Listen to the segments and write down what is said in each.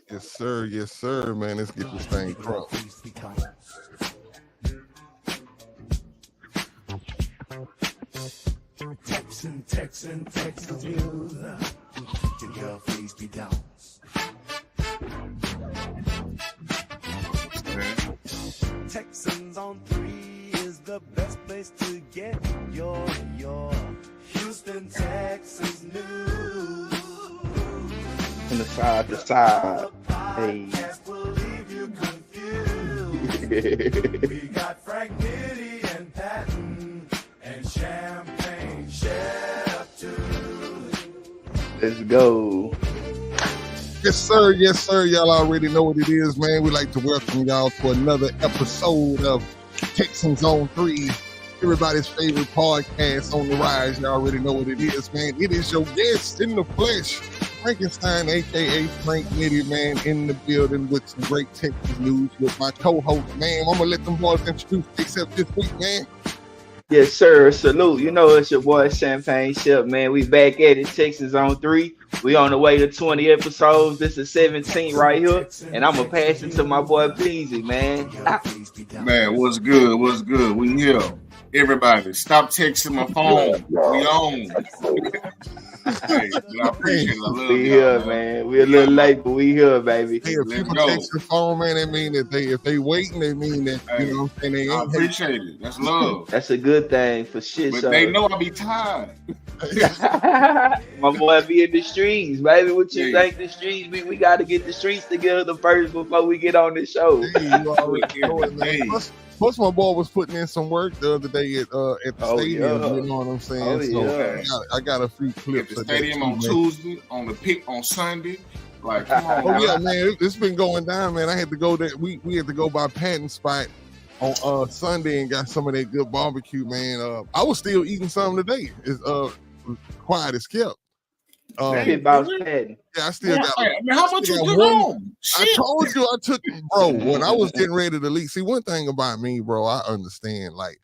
Yes, sir, man. Let's get this thing crunk. Texans news. Your girl, please be down. Texans on 3 is the best place to get your Houston Texans news. From the side to side. Hey. Will leave you confused. We got Frank Nitty and Patton and Champagne Chef too. Let's go. Yes, sir. Y'all already know what it is, man. We'd like to welcome y'all to another episode of Texans on 3, everybody's favorite podcast on the rise. Y'all already know what it is, man. It is your guest in the flesh, Frankenstein, a.k.a. Frank Nitty, man, in the building with some great Texas news with my co-host, man. I'm going to let them boys introduce themselves this week, man. Yes, sir. Salute. You know it's your boy Champagne Chef, man. We back at it. Texans on 3. We on the way to 20 episodes. This is 17 right here. And I'm going to pass it to my boy Peasy, man. Man, what's good? What's good? We here. Everybody, stop texting my phone. We on. Hey, I appreciate it. I love We y'all, here, man. We a little late, but we here, baby. Hey, if Let's people go. text your phone, man, that mean that if they waiting, they mean that, Hey, you know what I'm saying, they I ain't appreciate it. That's love. That's a good thing for shit, But so. they know I be tired. My boy be in the streets, baby. What you Yeah. think the streets? We got to get the streets together first before we get on this show. Hey, you already know it, man. Hey. Plus, my boy was putting in some work the other day at the stadium. Yeah. You know what I'm saying? Oh, So yeah. I got a few At clips the of that stadium too, on man. Tuesday, on the pick on Sunday. Like, come on. Oh man. yeah, man, it's been going down, man. I had to go there. We had to go by Patton Spot on Sunday and got some of that good barbecue, man. I was still eating some today. It's quiet as kept. Shit bounce Patton. Yeah, I still got. Man, how much you got took one- home? I Shit. told you I took, bro. When I was getting ready to leave, see, one thing about me, bro, I understand. Like,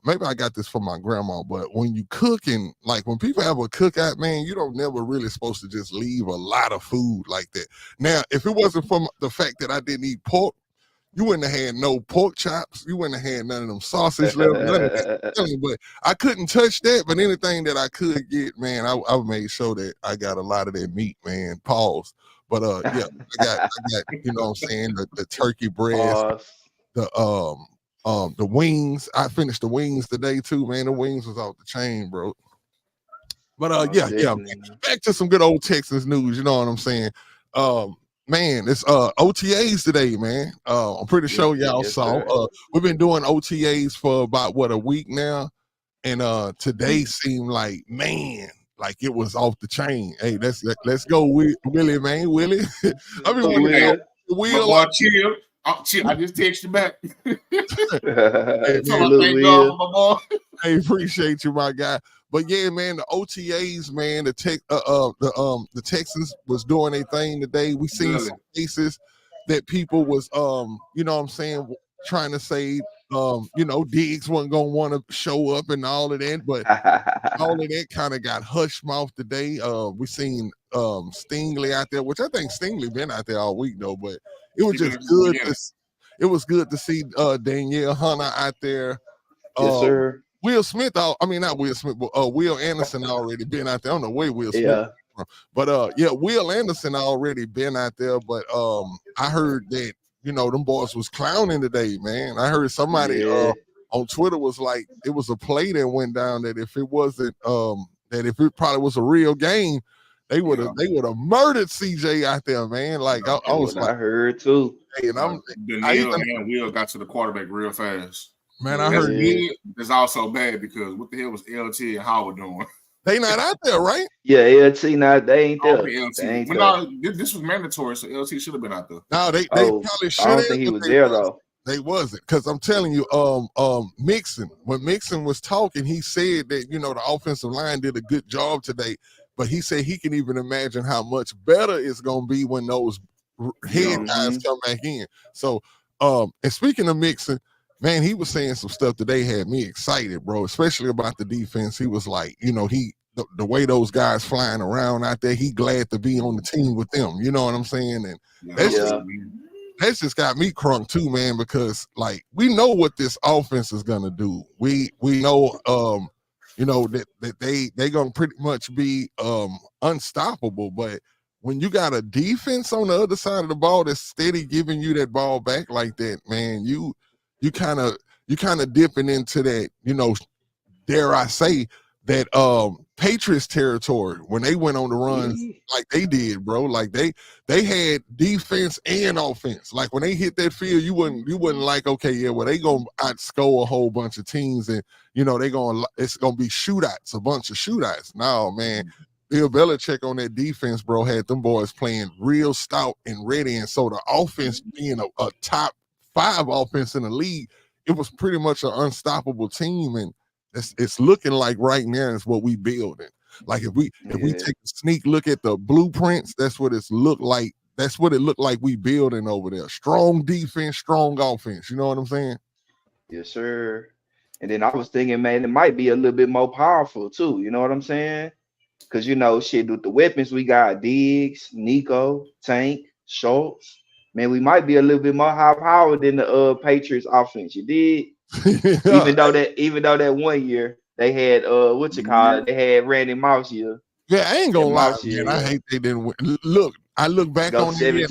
maybe I got this from my grandma, but when you cooking, like when people have a cookout, man, you don't never really supposed to just leave a lot of food like that. Now, if it wasn't from the fact that I didn't eat pork, you wouldn't have had no pork chops. You wouldn't have had none of them sausage left. None of that. But I couldn't touch that. But anything that I could get, man, I made sure that I got a lot of that meat, man. Pause. But yeah, I got, you know what I'm saying, the turkey breast, the wings. I finished the wings today too, man. The wings was off the chain, bro. But yeah, man. Back to some good old Texas news. You know what I'm saying? Man, it's OTAs today, man. I'm pretty sure y'all saw. We've been doing OTAs for about a week now, and today seemed like, man, like it was off the chain. Hey, let's go with Willie, man. Willie. I mean, Will. My boy, chill. I just text you back. Hey, So man, I thank God for my boy. I appreciate you, my guy. But yeah, man, the OTAs, man, the Texans was doing a thing today. We seen Really? some cases that people was you know what I'm saying, trying to say you know, Diggs wasn't gonna want to show up and all of that, but all of that kind of got hush mouth today. We seen Stingley out there, which I think Stingley been out there all week though, but it was just good. It was good to see Danielle Hunter out there. Yes, sir. Will Smith, I mean not Will Smith, but Will Anderson already been out there. I don't know where Will Smith Yeah. from. But yeah, Will Anderson already been out there. But I heard that, you know, them boys was clowning today, man. I heard somebody on Twitter was like, it was a play that went down that if it wasn't that if it probably was a real game, they would have murdered CJ out there, man. Like I was like, I heard too. Hey, and Danielle and Will got to the quarterback real fast. Man, I heard it's also bad because what the hell was LT and Howard doing? They not out there, right? Yeah, LT not. They ain't there. This was mandatory, so LT should have been out there. No, they probably should. I don't think he was there though. They wasn't, because I'm telling you, Mixon, when Mixon was talking, he said that, you know, the offensive line did a good job today, but he said he can even imagine how much better it's gonna be when those head guys come back in. So, and speaking of Mixon, man, he was saying some stuff today had me excited, bro, especially about the defense. He was like, you know, the way those guys flying around out there, he glad to be on the team with them. You know what I'm saying? And that's just got me crunk too, man, because like we know what this offense is gonna do. We know you know that they gonna pretty much be unstoppable. But when you got a defense on the other side of the ball that's steady giving you that ball back like that, man, you kind of dipping into that, you know, dare I say that Patriots territory when they went on the runs like they did, bro. Like they had defense and offense. Like when they hit that field, you wouldn't like, okay, yeah, well, they gonna outscore a whole bunch of teams, and you know it's gonna be shootouts, a bunch of shootouts. No, man. Bill Belichick on that defense, bro, had them boys playing real stout and ready. And so the offense being a top 5 offense in the league, it was pretty much an unstoppable team. And it's looking like right now is what we building. Like if we take a sneak look at the blueprints, that's what it's looked like. That's what it looked like we building over there. Strong defense, strong offense. You know what I'm saying? Yes, sir. And then I was thinking, man, it might be a little bit more powerful too. You know what I'm saying? Because, you know, shit, with the weapons we got, Diggs, Nico, Tank, Schultz, man, we might be a little bit more high powered than the Patriots offense. You did? Even though that 1 year they had they had Randy Moss here. Yeah, I ain't gonna lie, man. I hate they didn't win. Look, I look back on the year.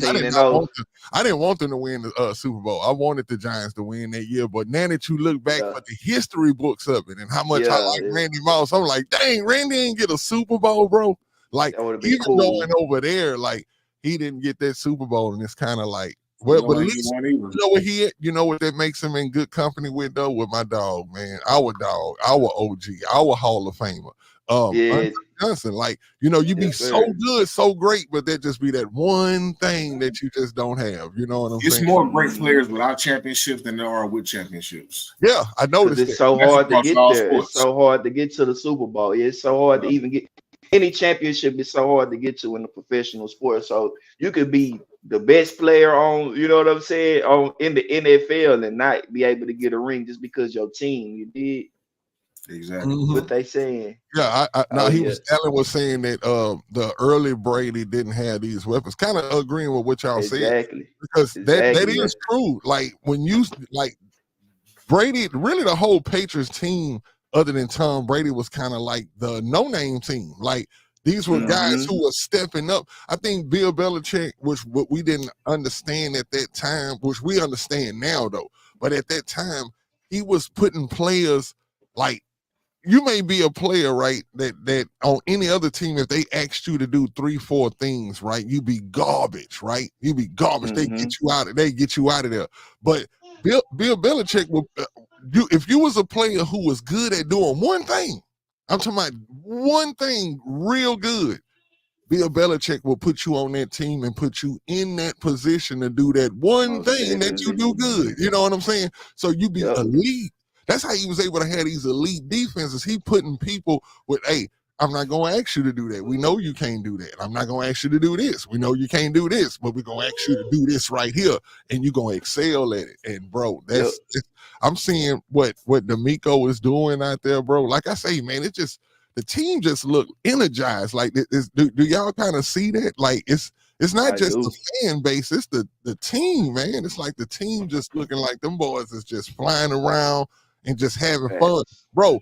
I didn't want them to win the Super Bowl. I wanted the Giants to win that year. But now that you look back for the history books of it and how much I like Randy Moss, I'm like, dang, Randy didn't get a Super Bowl, bro. Like even going over there, like he didn't get that Super Bowl, and it's kind of like, well, but at least you know what you know what that makes him in good company with though, with my dog, man, our dog, our OG, our Hall of Famer. Andre Johnson, like, you know, you be so good, so great, but there just be that one thing that you just don't have. You know what I'm saying? It's more great players without championships than there are with championships. Yeah, I noticed it's so hard to get there. Sports. It's so hard to get to the Super Bowl. It's so hard to even get any championship. It's so hard to get to in the professional sport. So you could be the best player on, you know what I'm saying, in the NFL and not be able to get a ring just because your team, you did. Exactly what they saying. Yeah, Allen was saying that the early Brady didn't have these weapons. Kind of agreeing with what y'all said, because that is true. Like when you like Brady, really the whole Patriots team, other than Tom Brady, was kind of like the no-name team. Like these were guys who were stepping up. I think Bill Belichick, which what we didn't understand at that time, which we understand now though, but at that time he was putting players like. You may be a player, right, that on any other team, if they asked you to do 3-4 things, right, you be garbage, right? You be garbage. They get you out of there. But Bill Belichick will if you was a player who was good at doing one thing, I'm talking about one thing real good, Bill Belichick will put you on that team and put you in that position to do that one thing that you do good. You know what I'm saying? So you be elite. That's how he was able to have these elite defenses. He putting people with, hey, I'm not going to ask you to do that. We know you can't do that. I'm not going to ask you to do this. We know you can't do this, but we're going to ask you to do this right here, and you're going to excel at it. And, bro, I'm seeing what D'Amico is doing out there, bro. Like I say, man, the team just look energized. Like, do y'all kind of see that? Like, it's not just the fan base, it's the team, man. It's like the team just looking like them boys is just flying around and just having fun. Bro,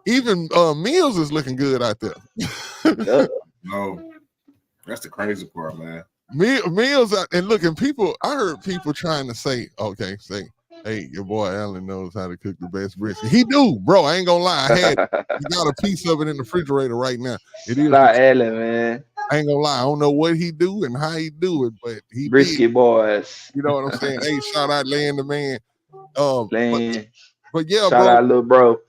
even Mills is looking good out there. No, that's the crazy part, man. Mills out and looking, I heard people trying to say, hey, your boy Allen knows how to cook the best brisket. He do, bro. I ain't gonna lie. He got a piece of it in the refrigerator right now. It is not Allen, man. I ain't gonna lie. I don't know what he do and how he do it, but he brisket boys. You know what I'm saying? Hey, shout out Land the Man. But yeah, shout out little bro.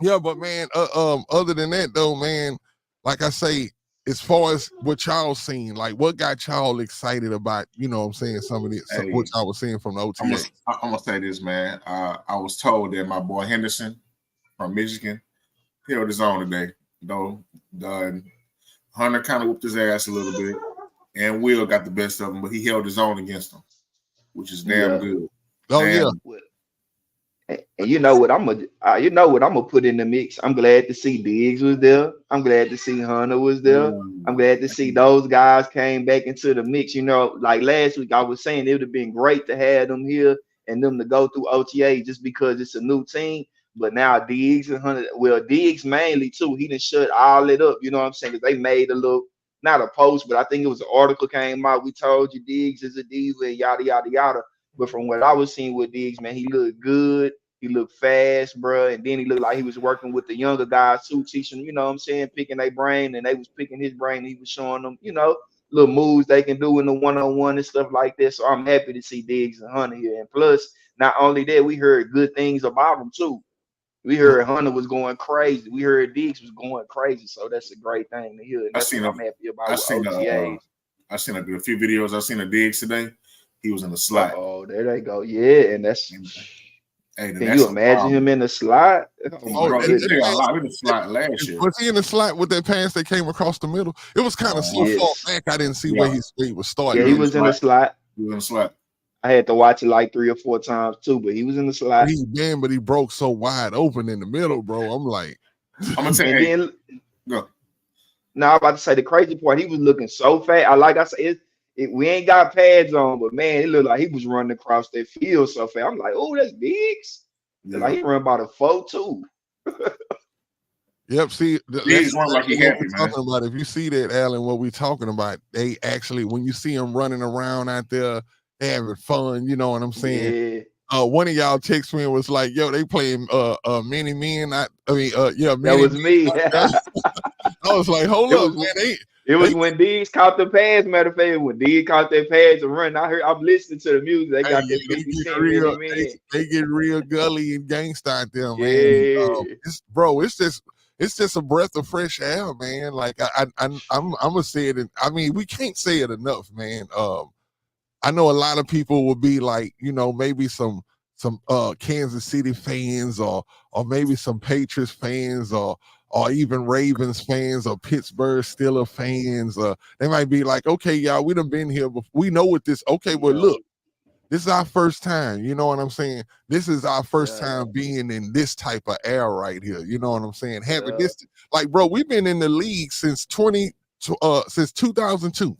Yeah, but man, other than that though, man, like I say, as far as what y'all seen, like what got y'all excited about, you know what I'm saying, some of this, what y'all was seeing from the OTA. I'm gonna say this, man. I was told that my boy Henderson from Michigan held his own today. Though Hunter kind of whooped his ass a little bit, and Will got the best of him, but he held his own against him, which is damn good. Oh, damn. And you know what I'm gonna put in the mix. I'm glad to see Diggs was there. I'm glad to see Hunter was there. I'm glad to see those guys came back into the mix. You know, like last week I was saying it would have been great to have them here and them to go through OTA just because it's a new team. But now Diggs and Hunter, well, Diggs mainly too. He done shut all it up. You know what I'm saying? 'Cause they made a little, not a post, but I think it was an article came out. We told you Diggs is a diva and yada yada yada. But from what I was seeing with Diggs, man, he looked good. He looked fast, bro. And then he looked like he was working with the younger guys too, teaching, you know what I'm saying, picking their brain, and they was picking his brain. And he was showing them, you know, little moves they can do in the one-on-one and stuff like that. So I'm happy to see Diggs and Hunter here. And plus, not only that, we heard good things about him too. We heard Hunter was going crazy. We heard Diggs was going crazy. So that's a great thing to hear. And that's what I'm happy about with OTAs. I seen a few videos. I seen a Diggs today. He was in the slot. Oh, there they go. Yeah, and that's. Hey, can you imagine him in the slot? Bro, he did a lot in the slot last year. Was he in the slot with that pass that came across the middle? It was kind of so far back. I didn't see where he was starting. Yeah, he was in the slot. He was in the slot. I had to watch it like 3 or 4 times too, but he was in the slot. But he broke so wide open in the middle, bro. I'm like, I'm gonna say, go. Now I'm about to say the crazy part. He was looking so fast. Like I said, we ain't got pads on, but man, it looked like he was running across that field so fast. I'm like, oh, that's Diggs. Yeah. Like he run about a 4.2. Yep. See, Diggs run like he happy, man. About. If you see that, Alan, what we talking about, they actually, when you see them running around out there, they having fun. You know what I'm saying? Yeah. One of y'all text me and was like, "Yo, they playing many men." That was me. I was like, "Hold up, man." It was when Diggs caught the pass. Matter of fact, when Diggs caught that pass and run, I'm listening to the music. They got that 50 Cent. They get real gully and gangsta out there, man. Yeah. It's just a breath of fresh air, man. Like I'm gonna say it. I mean, we can't say it enough, man. I know a lot of people will be like, you know, maybe some Kansas City fans or maybe some Patriots fans or even Ravens fans or Pittsburgh Steelers fans. They might be like, okay, y'all, we done been here before. We know what this. Okay, well, look, this is our first time. You know what I'm saying? This is our first time being in this type of era right here. You know what I'm saying? Having this, like, bro, we've been in the league since 2002.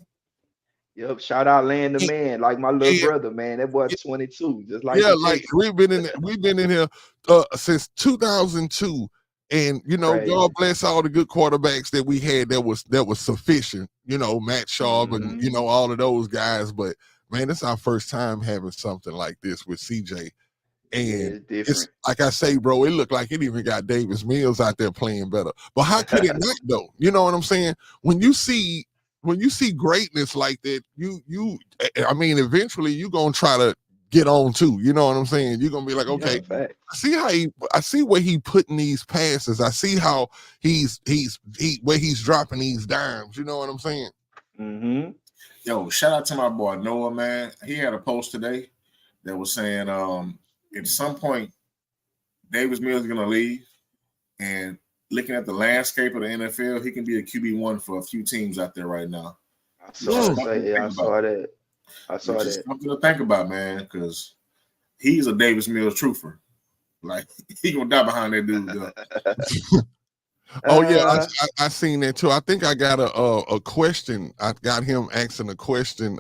Yep, shout out Land the Man, like my little brother, man. That boy 22, just like like we've been in here since 2002, and you know, God bless all the good quarterbacks that we had. That was sufficient, you know, Matt Schaub and you know all of those guys. But man, it's our first time having something like this with CJ, and it's like I say, bro, it looked like it even got Davis Mills out there playing better. But how could it not though? You know what I'm saying? When you see greatness like that, I mean, eventually you're gonna try to get on too. You know what I'm saying? You're gonna be like, okay, I see where he putting these passes. I see how where he's dropping these dimes. You know what I'm saying? Mm-hmm. Yo, shout out to my boy Noah, man. He had a post today that was saying, at some point, Davis Mills is gonna leave, and looking at the landscape of the NFL, he can be a QB1 for a few teams out there right now. I saw that. Something to think about, man, because he's a Davis Mills truther. Like, he gonna die behind that dude. Oh yeah, I seen that too. I think I got a question. I got him asking a question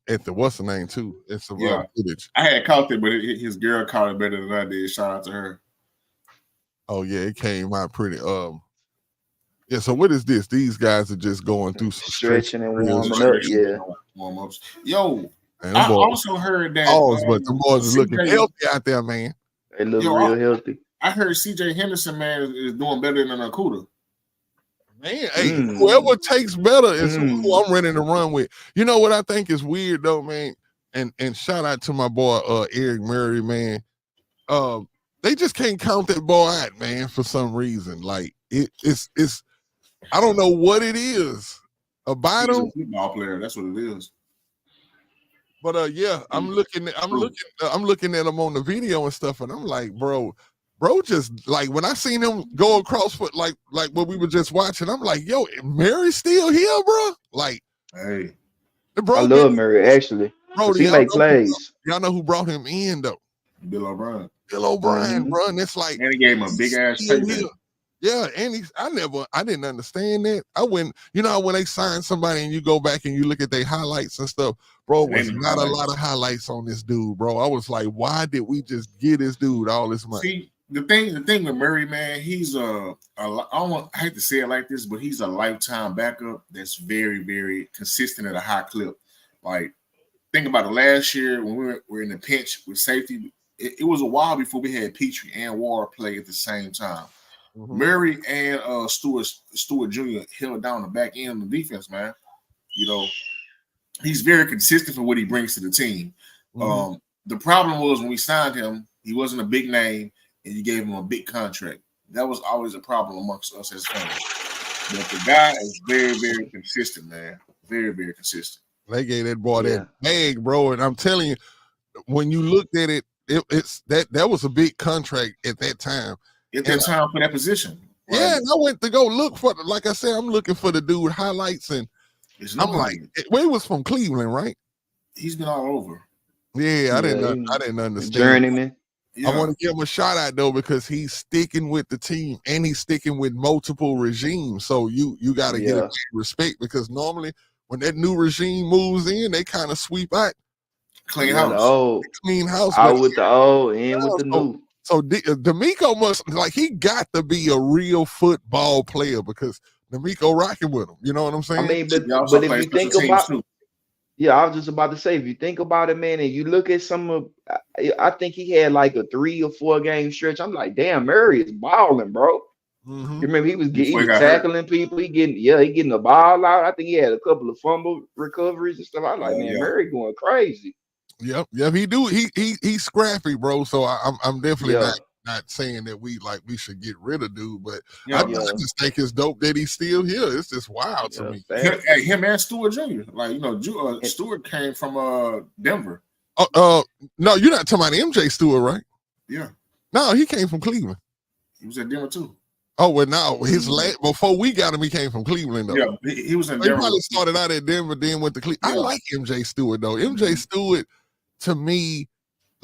at the what's the name too. It's footage. I had caught it, but his girl caught it better than I did. Shout out to her. Oh yeah, it came out pretty. Yeah. So what is this? These guys are just going through some stretching and warming up. Yeah, warm ups. Yo, man, I also heard that. But the boys are looking healthy out there, man. They look real healthy. I heard CJ Henderson, man, is doing better than Akuda. Man, hey, whoever takes better is who I'm ready to run with. You know what I think is weird though, man. And shout out to my boy Eric Murray, man. They just can't count that boy out, man, for some reason. Like it's I don't know what it is about him. He's a football player, that's what it is. But I'm looking at him on the video and stuff, and I'm like, bro, just like when I seen him go across foot, like what we were just watching, I'm like, yo, Mary's still here, bro. Like, hey, bro, I love Murray actually. Bro, he make plays. Y'all know who brought him in though? Bill O'Brien. Bill O'Brien, bro. And it's like And he gave him a big ass payday. Yeah, and I didn't understand that. I went, when they sign somebody and you go back and you look at their highlights and stuff, bro, was not a lot of highlights on this dude, bro. I was like, why did we just give this dude all this money? See, the thing with Murray, man, he's I hate to say it like this, but he's a lifetime backup that's very, very consistent at a high clip. Like, think about it. Last year when we were in the pinch with safety, it was a while before we had Petrie and Ward play at the same time. Mm-hmm. Murray and Stewart Jr. held down the back end of the defense, man. He's very consistent for what he brings to the team. Mm-hmm. The problem was when we signed him, he wasn't a big name, and you gave him a big contract. That was always a problem amongst us as fans. But the guy is very, very consistent, man. Very, very consistent. They gave that boy that bag, bro, and I'm telling you, when you looked at it, it's that was a big contract at that time. At that time for that position. Right? Yeah, and I went to go look for, like I said, I'm looking for the dude highlights, and I'm like, he was from Cleveland, right? He's been all over. Yeah, I didn't understand. Journeyman. Yeah. I want to give him a shout out though, because he's sticking with the team and he's sticking with multiple regimes. So you got to get respect, because normally when that new regime moves in, they kind of sweep out. Clean house. Out with the old, in with the new. So D'Amico must, he got to be a real football player, because D'Amico rocking with him. You know what I'm saying? I mean, but if you think about it, I was just about to say, if you think about it, man, and you look at some of, I think he had like a 3 or 4 game stretch. I'm like, damn, Murray is balling, bro. Mm-hmm. You remember he was tackling people. He getting the ball out. I think he had a couple of fumble recoveries and stuff. I was like, man, Murray going crazy. Yep, he do. He's scrappy, bro. So I'm definitely not saying that we should get rid of dude, but I just think it's dope that he's still here. It's just wild to me. Him and Stewart Jr. Stewart came from Denver. No, you're not talking about MJ Stewart, right? Yeah. No, he came from Cleveland. He was at Denver too. Oh, well, no, before we got him, he came from Cleveland though. Yeah, he was in Denver. He probably started out at Denver, then went to Cleveland. I like MJ Stewart though. MJ Stewart, to me,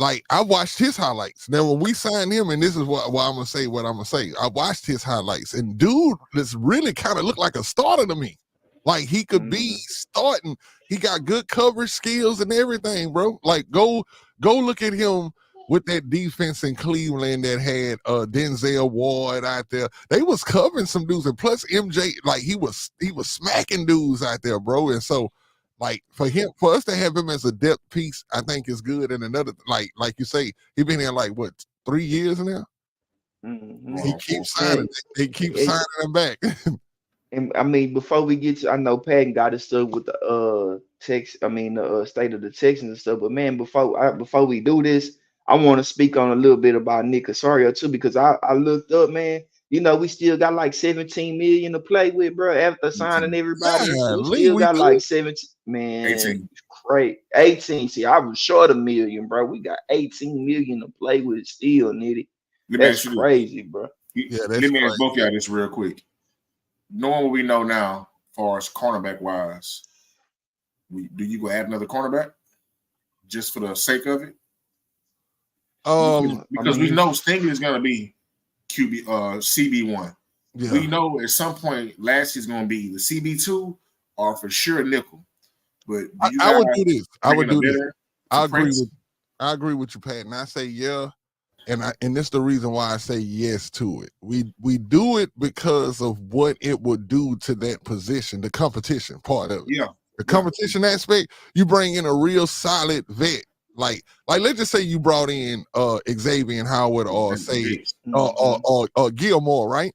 I watched his highlights. Now, when we signed him, and this is why I'm gonna say what I'm gonna say. I watched his highlights, and dude, this really kind of looked like a starter to me. Like he could be starting. He got good coverage skills and everything, bro. Go look at him with that defense in Cleveland that had Denzel Ward out there. They was covering some dudes, and plus MJ, he was smacking dudes out there, bro. And so, for us to have him as a depth piece, I think is good. And another, like you say, he been here 3 years now. Mm-hmm. He keeps signing. They keep signing him back. And I mean, before we get to, I know Patton got his stuff with the state of the Texans and stuff. But man, before we do this, I want to speak on a little bit about Nick Casario too, because I looked up, man. We still got 17 million to play with, bro. After signing everybody, we still got 17. Man, 18. Great. 18. See, I was short $1 million, bro. We got 18 million to play with still, Nitty. That's crazy, bro. Let me ask both y'all this real quick. Knowing what we know now, as far as cornerback wise, do you go add another cornerback just for the sake of it? Because we know Stingley is going to be CB1. Yeah. We know at some point Lashley's going to be the CB2 or for sure nickel. But I would do this. I agree with you, Pat. And I say and this is the reason why I say yes to it. We do it because of what it would do to that position, the competition part of it. Yeah. The competition aspect, you bring in a real solid vet. Like let's just say you brought in Xavier Howard or say or Gilmore, right?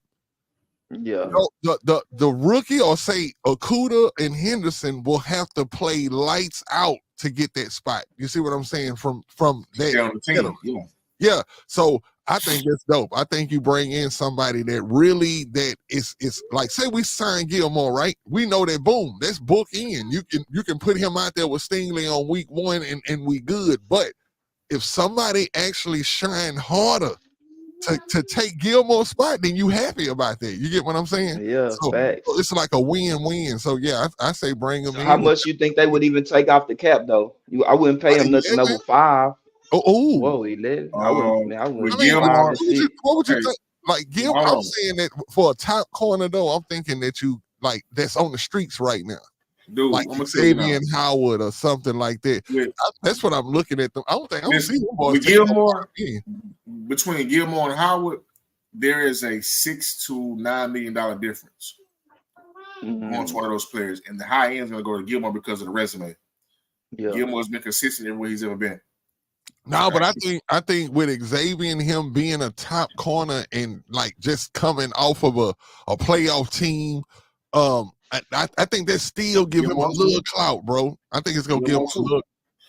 Yeah. The rookie or say Okuda and Henderson will have to play lights out to get that spot. You see what I'm saying? From that. Yeah. So I think that's dope. I think you bring in somebody that is like, say we sign Gilmore, right? We know that boom, that's book in. You can put him out there with Stingley on week 1 and we good. But if somebody actually shine harder to take Gilmore's spot, then you happy about that. You get what I'm saying? Yeah, so facts. It's like a win-win. So yeah, I say bring him in. How much you think they would even take off the cap though? I wouldn't pay him nothing over 5. Oh, Whoa, 11. I With I wouldn't mean, five Gilmore. or six. what would you Hey, think? Like, hold I'm on, saying that for a top corner though, I'm thinking that you like that's on the streets right now, dude. like I'm gonna tell you Xavier now. and Howard or something like that. With That's what I'm looking at them. I don't see listen, them boys with taking over Gilmore, again. between Gilmore and Howard, there is a $6 to $9 million difference going to one of those players, and the high end is going to go to Gilmore because of the resume. Yeah. Gilmore's been consistent everywhere he's ever been. No, but I think with Xavier and him being a top corner and like just coming off of a playoff team, I think that still give him a Gilmore little too. clout, bro. I think it's gonna give him Gilmore a too. look.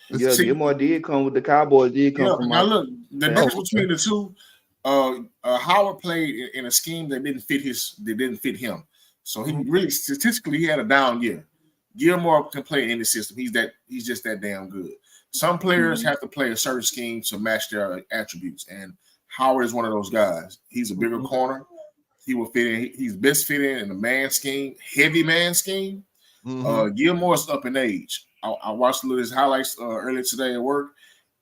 Yeah, See, Gilmore did come with the Cowboys. Did come yeah. from Now my look, the playoff. difference between the two. Howard played in a scheme that didn't fit him. So he really statistically he had a down year. Gilmore can play in any system. He's just that damn good. Some players have to play a certain scheme to match their attributes, and Howard is one of those guys. He's a bigger corner. He will fit in. He's best fit in a man scheme, heavy man scheme. Gilmore's up in age. I watched a little of his highlights earlier today at work,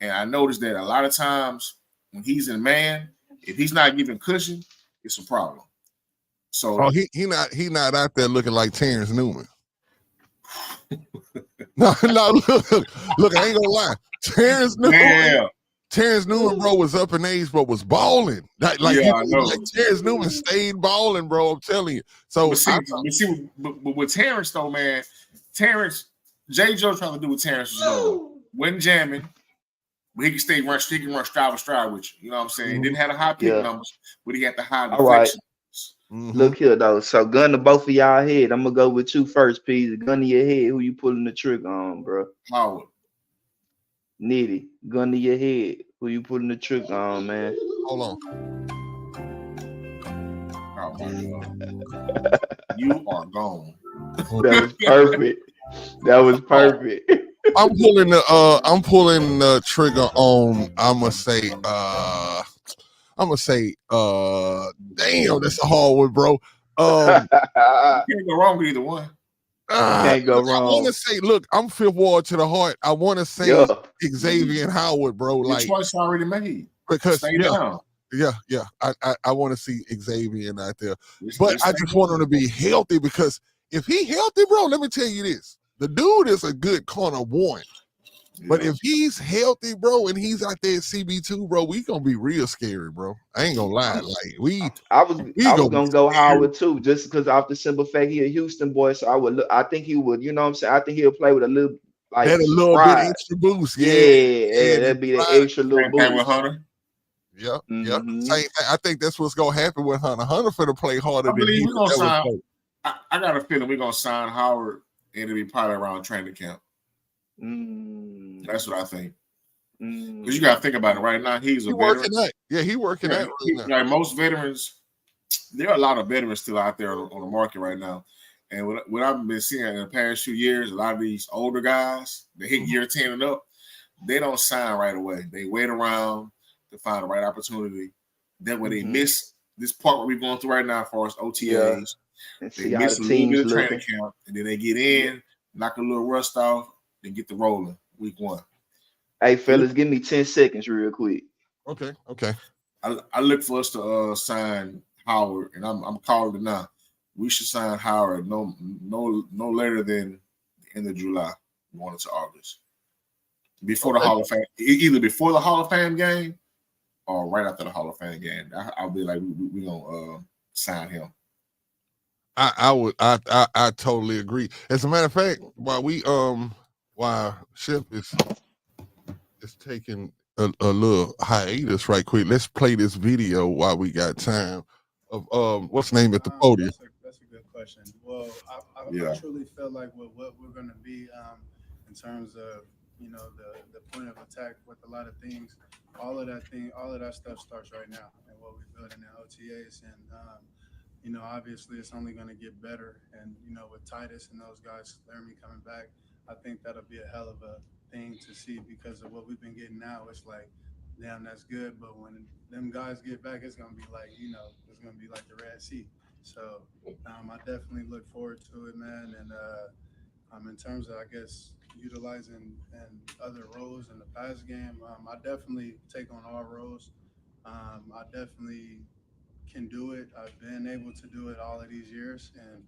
and I noticed that a lot of times when he's in man, if he's not giving cushion, it's a problem. So He not out there looking like Terrence Newman. No, look, I ain't gonna lie. Terrence Newman, bro, was up in age, but was balling. Like I know. Like Terrence Newman stayed balling, bro. I'm telling you. So but with Terrence though, man, J. Joe trying to do what Terrence was doing. Wasn't jamming, but he can stay rush. He can run stride with you. You know what I'm saying? He didn't have the high pick numbers, but he had the high deflection. Look here though. So gun to both of y'all head. I'm gonna go with you first, Pete. Gun to your head. Who you pulling the trigger on, bro? Howard. Nitty. Gun to your head. Who you pulling the trigger on, man? Hold on. Oh my God. You are gone. That was perfect. That was perfect. I'm pulling the trigger on. I'ma say damn, that's a hard one, bro. You can't go wrong with either one. Can't go wrong. I want to say, look, I'm fifth ward to the heart. I want to say Xavier and Howard, bro. Your choice already made. Because stay down. Yeah. I want to see Xavier out there, but I just want him to be healthy because if he healthy, bro, let me tell you this: the dude is a good corner one. But if he's healthy, bro, and he's out there at CB2, bro, we gonna be real scary, bro. I ain't gonna lie. Like I was gonna go Howard too, just because off the simple fact he a Houston boy. So I think he would, you know what I'm saying? I think he'll play with a little like that a little bit extra boost. Yeah, that'd be the extra little boost. With Hunter. Yeah. I think that's what's gonna happen with Hunter. Hunter for to play harder than we're gonna sign. I got a feeling we're gonna sign Howard and it'll be probably around training camp. That's what I think. Because you got to think about it right now. He's a veteran. He working that. Like most veterans, there are a lot of veterans still out there on the market right now. And what I've been seeing in the past few years, a lot of these older guys, they hit year 10 and up, they don't sign right away. They wait around to find the right opportunity. Then when they miss this part what we're going through right now as far as OTAs, they miss a little bit of training camp, and then they get in, knock a little rust off, and get the rolling week 1. Hey, fellas, give me 10 seconds real quick. Okay. I look for us to sign Howard, and I'm calling it now. We should sign Howard no later than the end of July, going into August. Before the Hall of Fame, either before the Hall of Fame game or right after the Hall of Fame game. I'll be like, we gonna sign him. I totally agree. As a matter of fact, while Ship is taking a little hiatus right quick, let's play this video while we got time of what's the name at the podium. That's a good question. Well, I truly feel like what we're going to be in terms of the point of attack with a lot of things, all of that stuff starts right now, and what we build in the OTAs, and obviously it's only going to get better, and with Titus and those guys, Laramie coming back, I think that'll be a hell of a thing to see because of what we've been getting now. It's like, damn, that's good, but when them guys get back, it's gonna be like, it's gonna be like the Red Sea. So I definitely look forward to it, man. And in terms of, I guess, utilizing in other roles in the pass game. I definitely take on all roles. I definitely can do it. I've been able to do it all of these years, and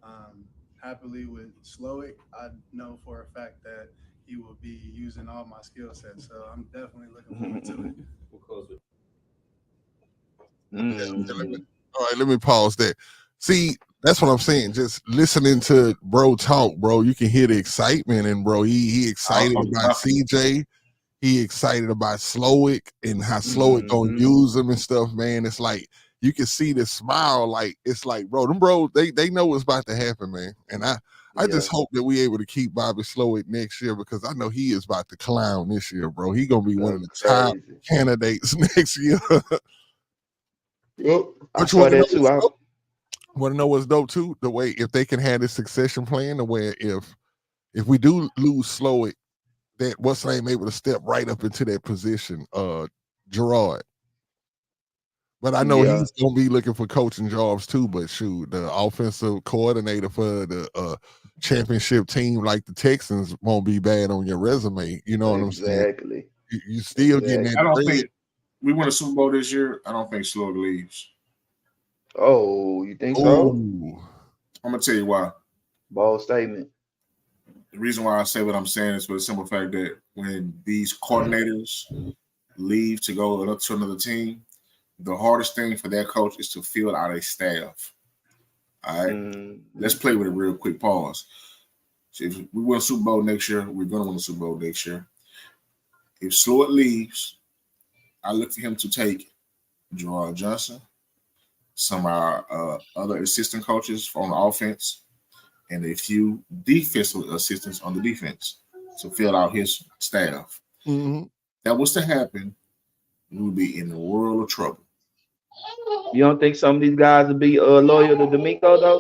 um, happily with Slowick, I know for a fact that he will be using all my skill sets. So I'm definitely looking forward to it. Mm. All right, let me pause there. See, that's what I'm saying. Just listening to bro talk, bro, you can hear the excitement, and bro, he excited about CJ. He excited about Slowick and how Slowick gonna use him and stuff, man. It's like you can see the smile, like it's like, bro, them bro, they know what's about to happen, man. And I just hope that we able to keep Bobby Slowick next year because I know he is about to clown this year, bro. He gonna be one of the top candidates next year. Yep, I But you saw that too. want to know what's dope too? The way if they can have this succession plan, the way if we do lose Slowick, that what's name able to step right up into that position, Gerard. But I know he's gonna be looking for coaching jobs too. But shoot, the offensive coordinator for the championship team like the Texans won't be bad on your resume. You know what I'm saying? Exactly. You still getting that. I don't think we win a Super Bowl this year. I don't think Slowick leaves. Oh, you think so? Ooh. I'm gonna tell you why. Bold statement. The reason why I say what I'm saying is for the simple fact that when these coordinators leave to go to another team, the hardest thing for that coach is to fill out a staff. All right, let's play with a real quick pause. So if we win a Super Bowl next year, we're going to win a Super Bowl next year. If Slowick leaves, I look for him to take Gerard Johnson, some of our other assistant coaches on the offense, and a few defensive assistants on the defense to fill out his staff. That was to happen, we would be in a world of trouble. You don't think some of these guys would be loyal to D'Amico though?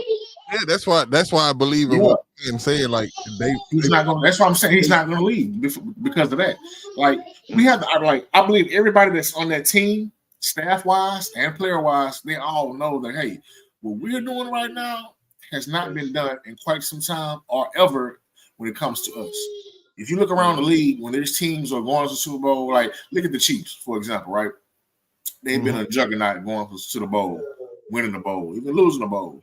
Yeah, that's why I believe in what I'm saying. Like he's not going. That's why I'm saying he's not going to leave because of that. Like we have, I believe everybody that's on that team, staff wise and player wise, they all know that hey, what we're doing right now has not been done in quite some time or ever when it comes to us. If you look around the league, when there's teams are going to the Super Bowl, like look at the Chiefs, for example, right? They've been a juggernaut going to the bowl, winning the bowl, even losing the bowl.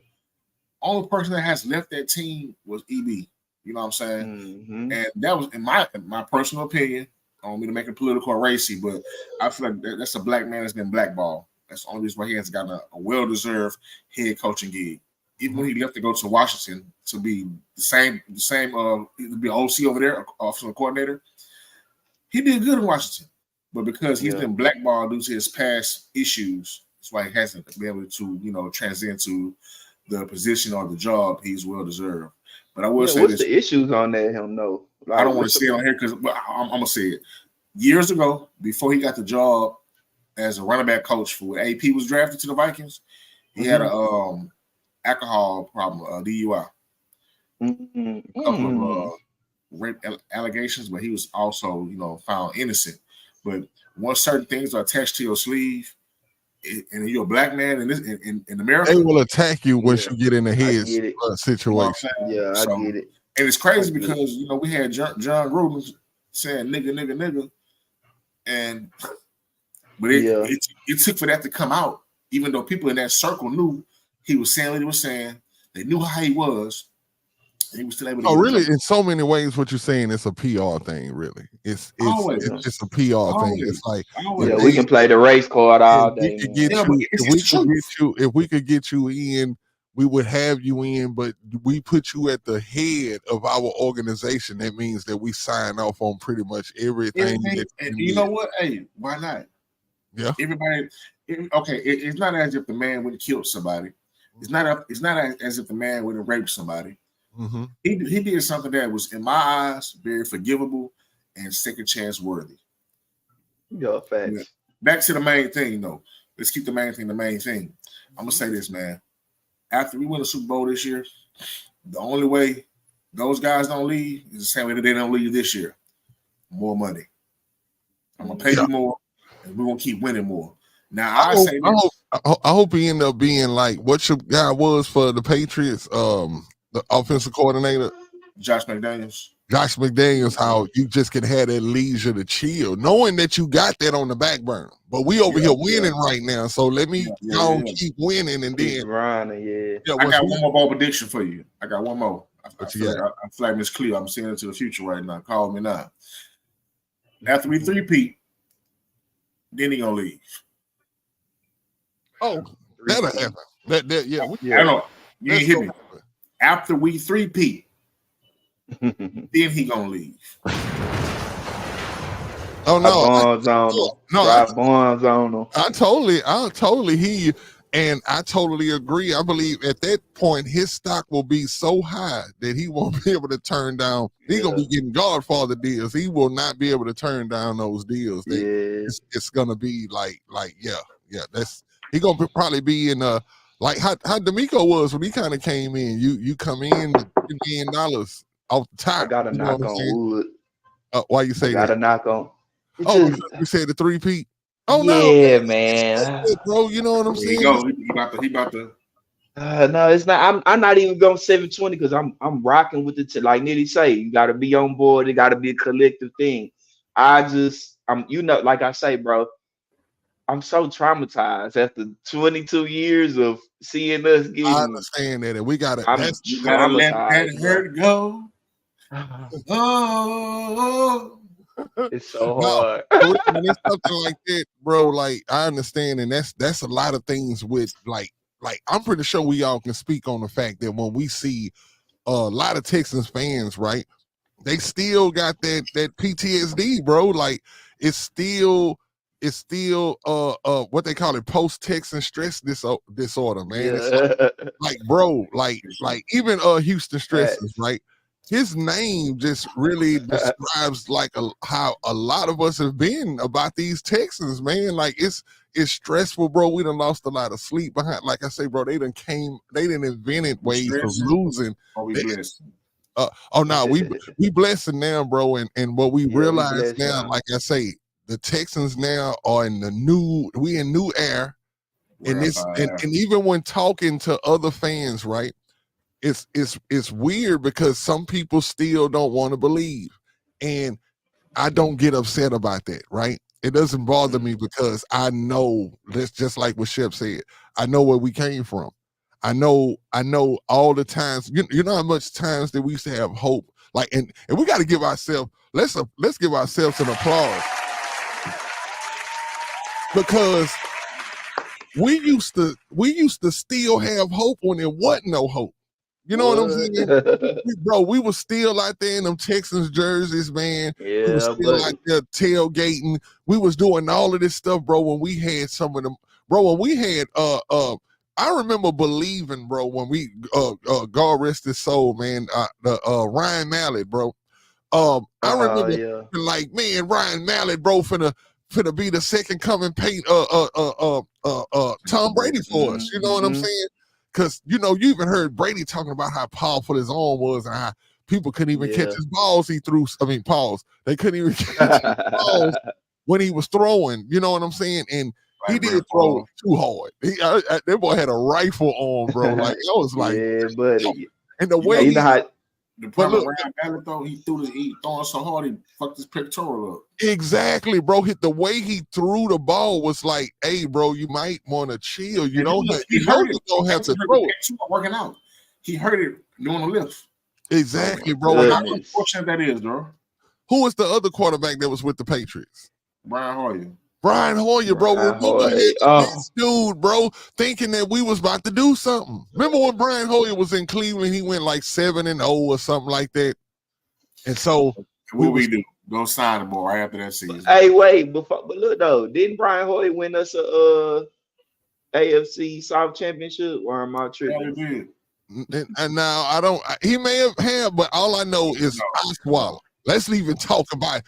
Only person that has left that team was EB. You know what I'm saying? And that was, in my personal opinion, I don't mean to make it political or racy, but I feel like that's a black man that's been blackballed. That's the only reason why he has gotten a well-deserved head coaching gig. Even when he left to go to Washington to be the same, to be an OC over there, offensive coordinator, he did good in Washington. But because he's been blackballed due to his past issues, that's why he hasn't been able to, transcend to the position or the job he's well deserved. But I will say what's this. the issues on that him though? Like, I don't want to say it on here because I'm gonna say it. Years ago, before he got the job as a running back coach for when AP was drafted to the Vikings, he had a alcohol problem, DUI. A couple of rape allegations, but he was also, found innocent. But once certain things are attached to your sleeve, and you're a black man in America, they will attack you once you get in the head situation. I get it. And it's crazy because we had John Gruden saying nigga, but it took for that to come out, even though people in that circle knew he was saying what he was saying. They knew how he was. He was still able to really, in so many ways, what you're saying is a PR thing. Really, it's just a PR thing. It's like we can play the race card all day. If we could get you in, we would have you in. But we put you at the head of our organization. That means that we sign off on pretty much everything. And you know what? Hey, why not? Yeah. Everybody. It's not as if the man would have killed somebody. It's not as if the man would have raped somebody. He did something that was, in my eyes, very forgivable and second chance worthy. Yeah, facts. Yeah. Back to the main thing, though. Let's keep the main thing the main thing. I'm gonna say this, man. After we win the Super Bowl this year, the only way those guys don't leave is the same way that they don't leave this year. More money. I'm gonna pay you more, and we're gonna keep winning more. Now I hope he end up being like what your guy was for the Patriots. The offensive coordinator, Josh McDaniels. Josh McDaniels, how you just can have that leisure to chill, knowing that you got that on the back burner. But we over here winning right now, so let me keep winning, and keep then running. I got one more bold prediction for you. I got one more. I feel got? like I'm flagging this clear. I'm seeing into the future right now. Call me now. After we three-peat, then he gonna leave. Oh, that'll happen. I don't know. You didn't hear me. After we three-peat, then he gonna leave. Oh no! Drop bombs on him. I totally hear you, and I totally agree. I believe at that point his stock will be so high that he won't be able to turn down. He's gonna be getting Godfather deals. He will not be able to turn down those deals. It's gonna be like That's he gonna probably be in like how D'Amico was when he kind of came in. You come in with $3 million off the top. I gotta knock on wood. Why you say that? Gotta knock on. Because you said the three-peat. Oh yeah, no, man, bro. You know what I'm saying? He about to. No, it's not. I'm not even going 720 because I'm rocking with it. Like Nitty say, you got to be on board. It got to be a collective thing. I'm like I say, bro. I'm so traumatized after 22 years of seeing us getting. I understand that, and we got to. You gotta let that hurt go. Oh, it's so hard. When it's something like that, bro, like I understand, and that's a lot of things with like I'm pretty sure we all can speak on the fact that when we see a lot of Texans fans, right, they still got that PTSD, bro. Like it's still what they call it, post-Texan stress disorder, man. Yeah. It's like bro, like even Houston stresses, right? His name just really describes like how a lot of us have been about these Texans, man. Like it's stressful, bro. We done lost a lot of sleep behind. Like I say, bro, they done invented ways of losing. We blessing now, bro, and what we realize now, like I say, the Texans now are in new air, and even when talking to other fans, right? It's weird because some people still don't want to believe, and I don't get upset about that, right? It doesn't bother me because I know that's just like what Shep said. I know where we came from. I know all the times. You know how much times that we used to have hope, like, and we got to give ourselves let's give ourselves an applause because we used to still have hope when there wasn't no hope. You know what I'm saying? We were still out there in them Texans jerseys, man. Yeah, we were still out there tailgating. We was doing all of this stuff, bro, when we had some of them. Bro, when we had I remember believing, bro, when we God rest his soul, man, Ryan Mallett, bro. I remember like, man, Ryan Mallett, bro, finna be the second coming Tom Brady for us. You know what I'm saying? Because, you even heard Brady talking about how powerful his arm was and how people couldn't even catch his balls he threw. I mean, pause. They couldn't even catch his balls when he was throwing. You know what I'm saying? And he did throw it too hard. That boy had a rifle on, bro. Like, I was like, yeah, buddy. And the way the problem around Mallett, though, he throwing so hard he fucked his pectoral up. Exactly, bro. The way he threw the ball was like, hey, bro, you might want to chill. You don't have to throw it. Working out. He heard it doing a lift. Exactly, bro. How unfortunate that is, bro. Who was the other quarterback that was with the Patriots? Brian Hoyer, bro. Remember this dude, bro, thinking that we was about to do something. Remember when Brian Hoyer was in Cleveland, he went like 7-0 or something like that. And so we do? Go sign him right after that season. Hey, wait, but look though, didn't Brian Hoyer win us a AFC South Championship, or am I tripping? Yeah, he did. And now he may have, but all I know is Osweiler. Let's even talk about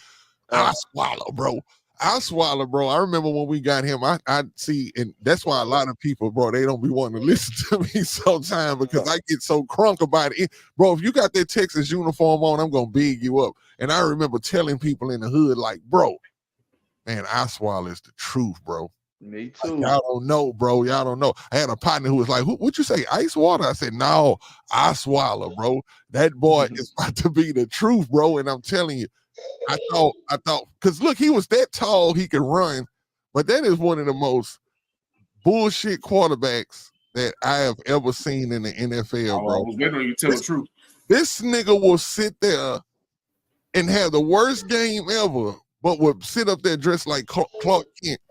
Osweiler, bro. Osweiler, bro. I remember when we got him, I see, and that's why a lot of people, bro, they don't be wanting to listen to me sometimes because I get so crunk about it. Bro, if you got that Texas uniform on, I'm going to big you up. And I remember telling people in the hood, like, bro, man, Osweiler is the truth, bro. Me Like, too. y'all don't know, bro. Y'all don't know. I had a partner who was like, "What'd you say? Ice water?" I said, "No, I swallow, bro. That boy is about to be the truth, bro." And I'm telling you, I thought, because look, he was that tall, he could run, but that is one of the most bullshit quarterbacks that I have ever seen in the I NFL, bro. was waiting on you to tell the truth. This nigga will sit there and have the worst game ever, but would sit up there dressed like Clark Kent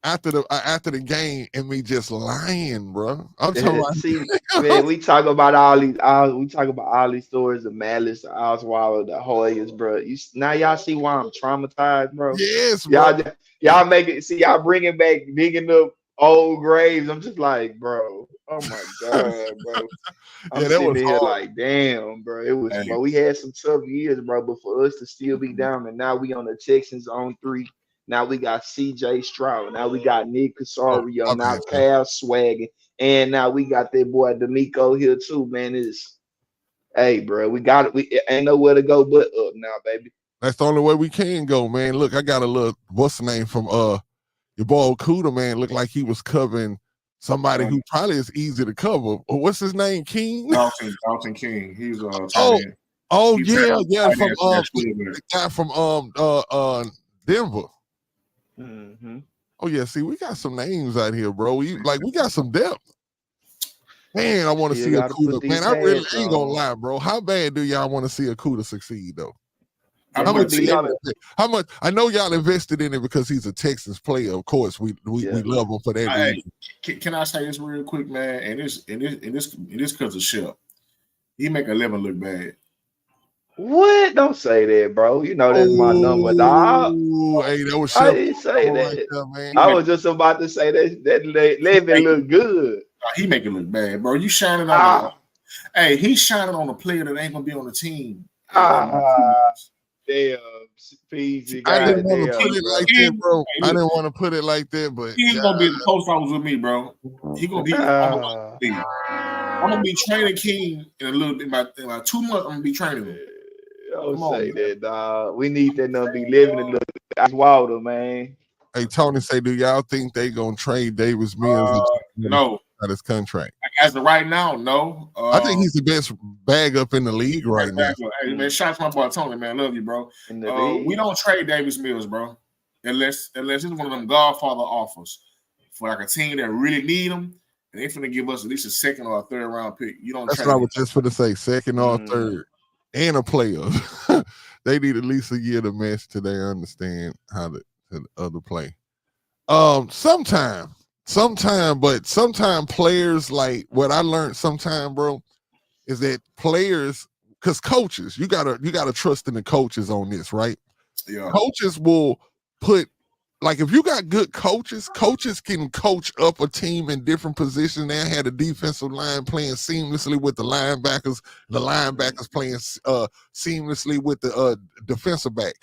after the game and me just lying, bro. I'm talking See, about man, we talk about all these stories, the Malice, the Osweiler, the Hoyas, bro. Now y'all see why I'm traumatized, bro. yes, bro. Y'all make it. See, y'all bringing back, digging up old graves. I'm just like, bro. Oh my god, bro. I'm Yeah, that sitting was here hard. like, damn, bro. It was, Hey, but we had some tough years, bro. But for us to still be down, and now we on the Texans on 3. Now we got C.J. Stroud. Now we got Nick Oh, Casario. my Now bad, Jay. Cal Swagging, and now we got that boy D'Amico here too. Man, it's hey, bro. We got it. We ain't nowhere to go but up now, baby. That's the only way we can go, man. Look, I got a little what's the name from your boy Okuda, man. Looked like he was covering somebody who probably is easy to cover. What's his name? King? Dalton King. He's tight Oh, end. oh He's yeah, tight from end for that school, the guy from Denver. Mm-hmm. Oh yeah, see, we got some names out here, bro. We got some depth. Man, I want to Still see got to put Akuda. these Man, I really pads ain't gonna on. lie, bro. How bad do y'all want to see Akuda succeed though? I That's How gonna much want to be see y'all living. how much? I know y'all invested in it because he's a Texans player. Of course, we Yeah. love him for that Hey, reason. can I say this real quick, man? And this because of Shep. He make 11 look bad. What? Don't say that, bro. You know that's my number, dog. Oh, hey, that was I Chef didn't say right that. there, man. He I make, was just about to say that he Levin make, look good. he make it look bad, bro. You shining on the Ah, hey, he's shining on a player that ain't gonna be on the team in about 2 ah, months. damn, PG, I didn't god want to put damn, it bro. like that, bro. Hey, I look, didn't want to put it like that, but he ain't gonna be at the post office with me, bro. He gonna be Ah, I'm gonna be training King in a little bit. In about 2 months, I'm gonna be training him. don't Come on, say man. that, dog. We need that number 11 to look like Wilder, man. hey, Tony say, do y'all think they gonna trade Davis Mills No. out his contract? As of right now, no. I think he's the best bag up in the league right now. Hey, man, shout out to my boy Tony, man. Love you, bro. In the league. We don't trade Davis Mills, bro. Unless it's one of them Godfather offers for like a team that really need him, and they finna give us at least a second or a third round pick. You don't That's trade what I him. was just gonna say. Second or third, and a player. They need at least a year to mesh till they understand how the other play. Sometime players, like what I learned sometime, bro, is that players, because coaches, you gotta trust in the coaches on this, right? Yeah. Coaches will put, like, if you got good coaches can coach up a team in different positions. They had a defensive line playing seamlessly with the linebackers playing seamlessly with the defensive back.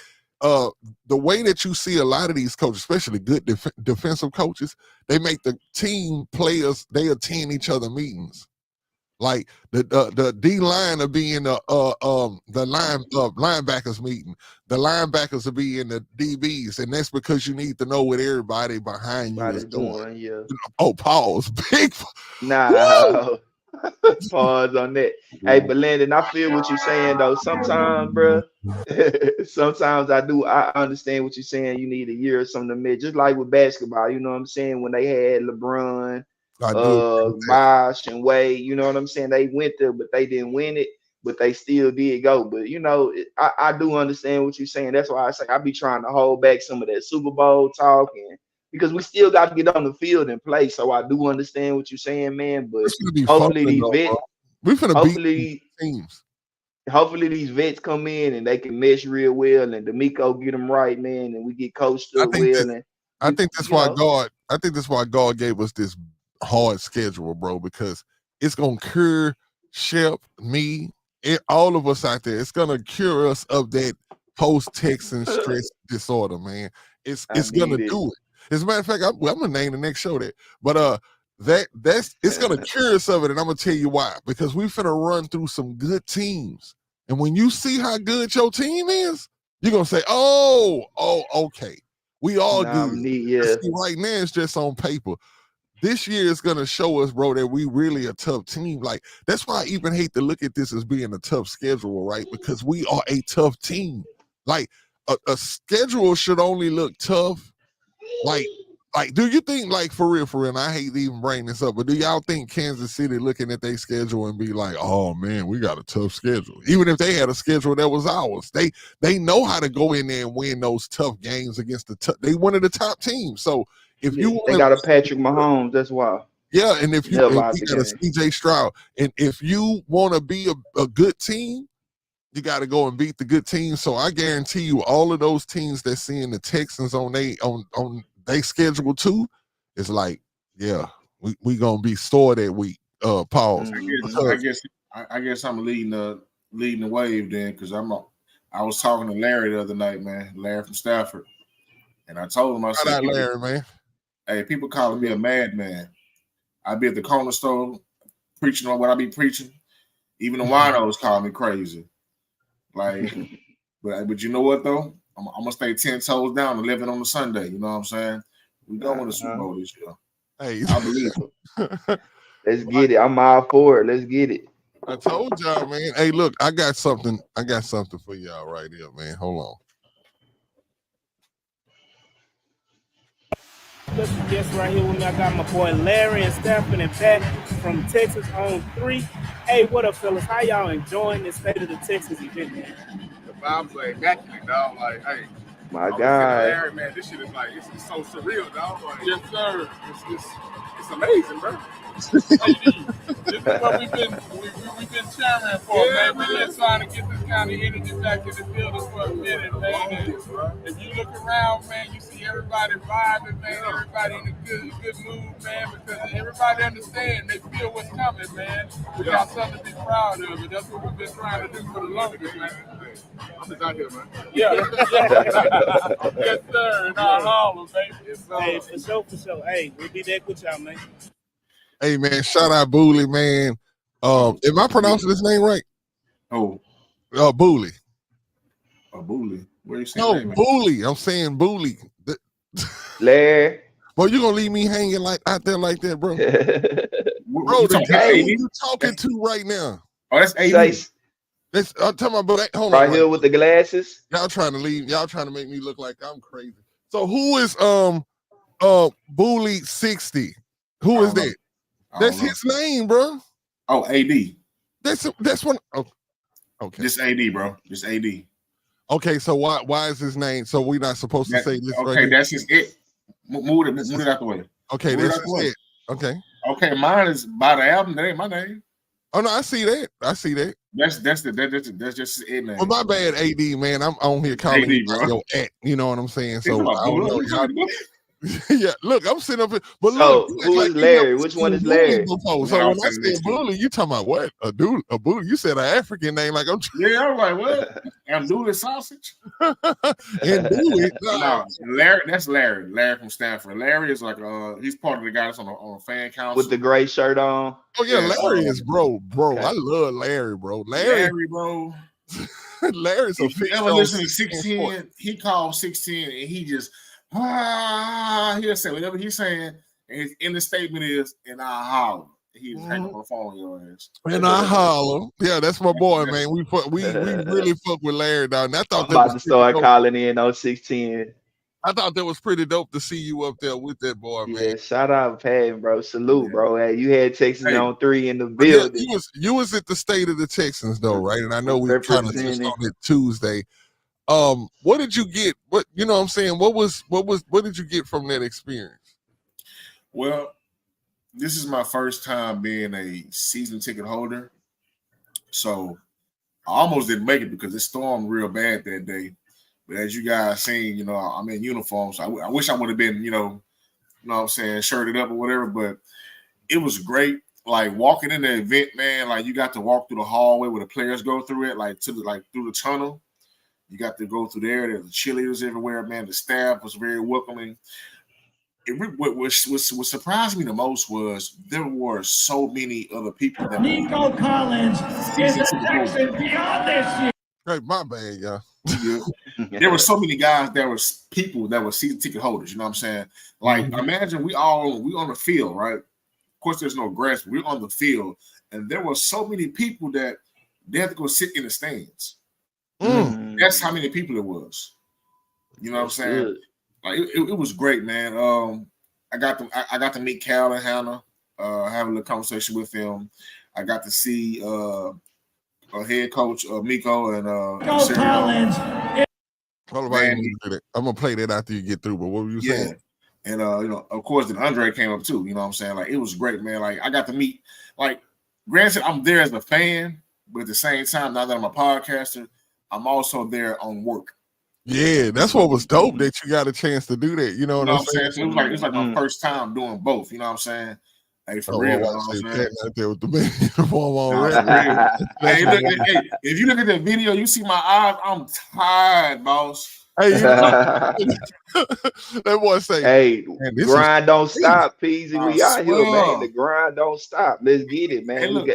The way that you see a lot of these coaches, especially good defensive coaches, they make the team players, they attend each other meetings. Like the D line will be in the linebackers meeting. The linebackers will be in the DBs, and that's because you need to know what everybody behind you is doing. Yeah. Oh, pause. Big. Nah. Pause on that. Hey, but Landon, I feel what you're saying though. Sometimes, bro. Sometimes I understand what you're saying. You need a year or something to admit. Just like with basketball, you know what I'm saying? When they had LeBron, I do. Bosh and Wade, you know what I'm saying? They went there, but they didn't win it, but they still did go. But you know, I do understand what you're saying. That's why I say I be trying to hold back some of that Super Bowl talk, and because we still got to get on the field and play. So I do understand what you're saying, man. But It's gonna be fun hopefully these though, bro. vets, We're gonna beat hopefully teams. hopefully these vets come in and they can mesh real well, and D'Amico get them right, man, and we get coached I up think well, and I think that's you why know, God gave us this hard schedule, bro, because it's gonna cure Shep, me, all of us out there. It's gonna cure us of that post-Texan stress disorder, man. It's I gonna need it. do it. As a matter of fact, I'm gonna name the next show that. But that's it's gonna cure us of it, and I'm gonna tell you why. Because we finna run through some good teams, and when you see how good your team is, you're gonna say, "Oh, okay." We all Nah, good. yeah. See, right now it's just on paper. This year is gonna show us, bro, that we really a tough team. Like that's why I even hate to look at this as being a tough schedule, right? Because we are a tough team. Like a schedule should only look tough. Like, do you think, like, for real, and I hate to even bring this up, but do y'all think Kansas City looking at their schedule and be like, oh man, we got a tough schedule? Even if they had a schedule that was ours, they know how to go in there and win those tough games against they one of the top teams. So if you They got a Patrick Mahomes, that's why. yeah, and if you They'll and lock we the got a game. CJ Stroud, and if you want to be a good team, you got to go and beat the good teams. So I guarantee you, all of those teams that seeing the Texans on they schedule too, it's like, yeah, we gonna be sore that week. Pause. I guess I'm leading the wave then, because I was talking to Larry the other night, man, Larry from Stafford, and I told him, I said, out, Larry, man. Hey, people calling me a madman. I be at the corner store preaching on what I be preaching. Even the winos call me crazy. Like, but you know what though? I'm gonna stay 10 toes down and living on the Sunday. You know what I'm saying? We don't win the Super Bowl this year. Hey, I believe it. Let's get it. I'm all for it. Let's get it. I told y'all, man. Hey, look, I got something for y'all right here, man. Hold on. Special guest right here with me. I got my boy Larry and Stafford and back from Texas on 3. Hey, what up, fellas? How y'all enjoying this State of the Texas event, man? The vibes are immaculate, dog. Like, hey, my God, Larry, man, this shit is like it's so surreal, dog. Like, yes, sir. It's amazing, bro. This is what we've been chattering for, man. We've been trying to get this kind of energy back in the building for a minute, man. And if you look around, man, you see everybody vibing, man. Everybody in a good mood, man, because everybody understands. They feel what's coming, man. We got something to be proud of, and that's what we've been trying to do for the longest, man. I'm just out here, man. Yeah. Yes, sir. In our Harlem, baby. Hey, for sure. Hey, we'll be back with y'all, man. Hey, man, shout out Booley, man. Am I pronouncing his name right? Oh. Booley. Booley. Where you saying? No, Booley. I'm saying Booley. Larry. Boy, you gonna leave me hanging like out there like that, bro? Bro, you talking to right now? Oh, that's AD. I'm talking about, hold right on, here with the glasses. Y'all trying to leave? Y'all trying to make me look like I'm crazy? So who is Booley 60? Who is that? That's his name, bro. Oh, AD. That's one. Oh, okay. Just AD, bro. Just AD. Okay, so why is his name? So we're not supposed to say this. Okay, right, that's just it. Move it out the way. Okay, that's it. Okay. Okay, mine is by the album. That ain't my name. Oh no, I see that. That's just it, man. Well, my bad, AD, man. I'm on here calling AD, bro. Yo, you know what I'm saying? So I don't know. Yeah, look, I'm sitting up here. But look, who is Larry? Which one is Larry? So when I said Bully, you talking about what? A Bully? You said an African name, like I'm. Yeah, I'm like, what? I'm doing sausage. And Bully, no, Larry. That's Larry. Larry from Stanford. Larry is like, he's part of the guys on a fan council with the gray shirt on. Oh yeah, Larry is bro. Okay. I love Larry, bro. Larry, bro. Larry's a. If you ever listen to 610, he called 610, and he just. He'll say whatever he's saying, and in the statement is, and I holler. He's hanging up on the phone, your ass. And I holler. Yeah, that's my boy, man. We really fuck with Larry down. I thought I'm about to start calling in on 610. I thought that was pretty dope to see you up there with that boy, man. Yeah, shout out Pat, bro. Salute, bro. Hey, you had Texas on 3 in the building. Yeah, you was at the State of the Texans though, right? And I know we kind of touched on it Tuesday. What did you get? What you know what I'm saying? What did you get from that experience? Well, this is my first time being a season ticket holder. So I almost didn't make it because it stormed real bad that day. But as you guys seen, you know, I'm in uniform. So I wish I would have been, you know what I'm saying, shirted up or whatever. But it was great. Like walking in the event, man, like you got to walk through the hallway where the players go through it, like through the tunnel. You got to go through there. There's cheerleaders everywhere, man. The staff was very welcoming. What surprised me the most was there were so many other people that Nico Collins is a Texan beyond this year. Hey, my bad, y'all. There were so many guys that were people that were season ticket holders. You know what I'm saying? Like, imagine we on the field, right? Of course, there's no grass, but we're on the field, and there were so many people that they had to go sit in the stands. That's how many people it was. You know what I'm saying? Good. Like it was great, man. I got to meet Cal and Hannah, have a little conversation with them. I got to see head coach Miko and Collins. I'm gonna play that after you get through. But what were you saying? And of course, then Andre came up too. You know what I'm saying? Like, it was great, man. Like, I got to meet. Like, granted, I'm there as a fan, but at the same time, now that I'm a podcaster, I'm also there on work. Yeah, that's what was dope that you got a chance to do that. You know what I'm saying? So it was like my first time doing both. You know what I'm saying? Hey, for real. You know what I'm saying? Out there with the uniform already. Hey, look, if you look at that video, you see my eyes. I'm tired, boss. Hey, that boy say, "Hey, grind don't stop, Peasy. We out here, man. The grind don't stop. Let's get it, man." Hey, look,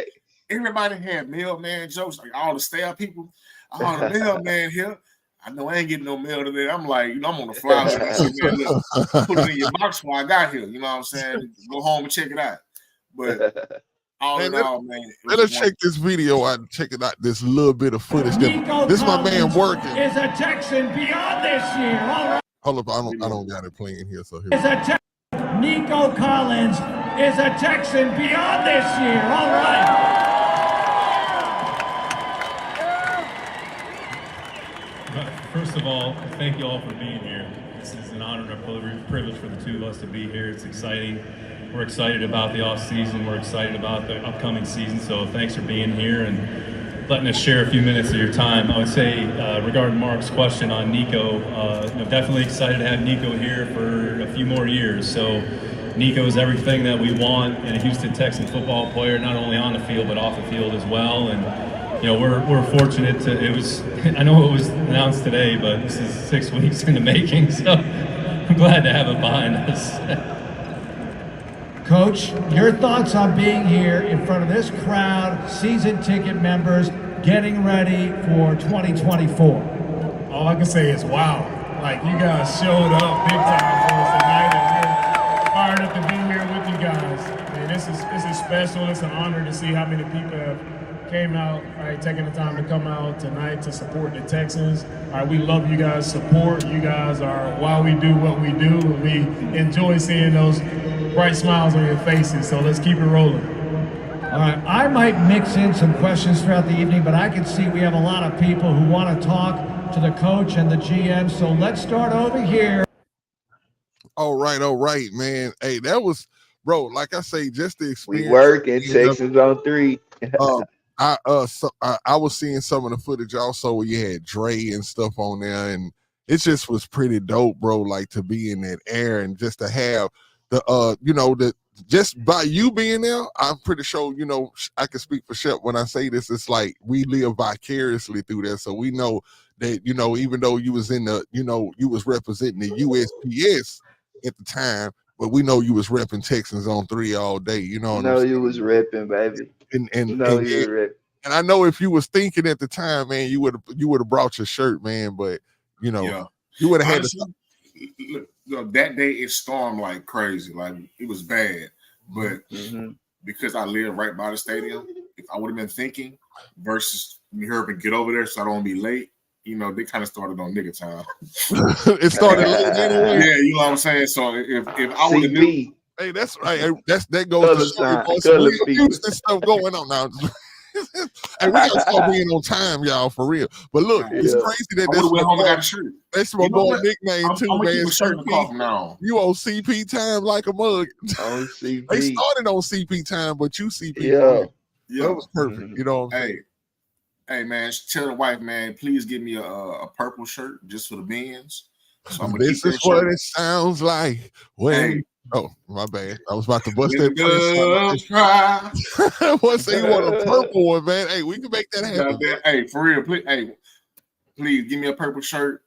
everybody had mailman jokes, like all the staff people. Oh, the mailman here. I know I ain't getting no mail today. I'm like, I'm on the fly. Put it in your box when I got here. You know what I'm saying? Go home and check it out. But all in all, man. Let us check this video out and check it out. This little bit of footage. This is my man working. Is a Texan beyond this year. All right. Hold up, I don't got it playing here. So here. Nico Collins is a Texan beyond this year. All right. First of all, thank you all for being here. This is an honor and a privilege for the two of us to be here. It's exciting. We're excited about the off season. We're excited about the upcoming season. So thanks for being here and letting us share a few minutes of your time. I would say regarding Mark's question on Nico, definitely excited to have Nico here for a few more years. So Nico is everything that we want in a Houston Texan football player, not only on the field but off the field as well. And we're fortunate to. I know it was announced today, but this is 6 weeks in the making, so I'm glad to have it behind us. Coach, your thoughts on being here in front of this crowd, season ticket members, getting ready for 2024? All I can say is wow. Like, you guys showed up big time for us tonight, and we're fired up to be here with you guys. Man, this is special. It's an honor to see how many people have came out, taking the time to come out tonight to support the Texans. We love you guys' support. You guys are why we do what we do. We enjoy seeing those bright smiles on your faces, so let's keep it rolling. All right, I might mix in some questions throughout the evening, but I can see we have a lot of people who want to talk to the coach and the GM, so let's start over here. All right, man. Hey, that was, bro, like I say, just the experience. We working, Texans on 3. I was seeing some of the footage also where you had Dre and stuff on there, and it just was pretty dope, bro. Like, to be in that air and just to have the just by you being there, I'm pretty sure I can speak for Shep when I say this. It's like we live vicariously through that, so we know that even though you was in the you was representing the USPS at the time, but we know you was repping Texans on 3 all day. You know what I'm saying? You was repping, baby. And I know if you was thinking at the time, man, you would have brought your shirt, man. But you would have had to. Look, that day it stormed like crazy, like it was bad. But because I live right by the stadium, if I would have been thinking versus me hurry and get over there so I don't be late, they kind of started on nigga time. It started late anyway. Yeah, you know what I'm saying. So if I would have knew. Hey, that's right. That goes to Houston stuff going on now. And we gotta start being on time, y'all, for real. But look, it's crazy that that's my boy nickname too, man. You on CP time like a mug. On CP. They started on CP time, but you CP. Yeah, that was perfect. You know what I'm saying? Hey, man, tell the wife, man, please give me a purple shirt just for the Bins. So this is what it sounds like when. Oh, my bad. I was about to bust that. Once say you want a purple one, man. Hey, we can make that happen. Hey, for real, please give me a purple shirt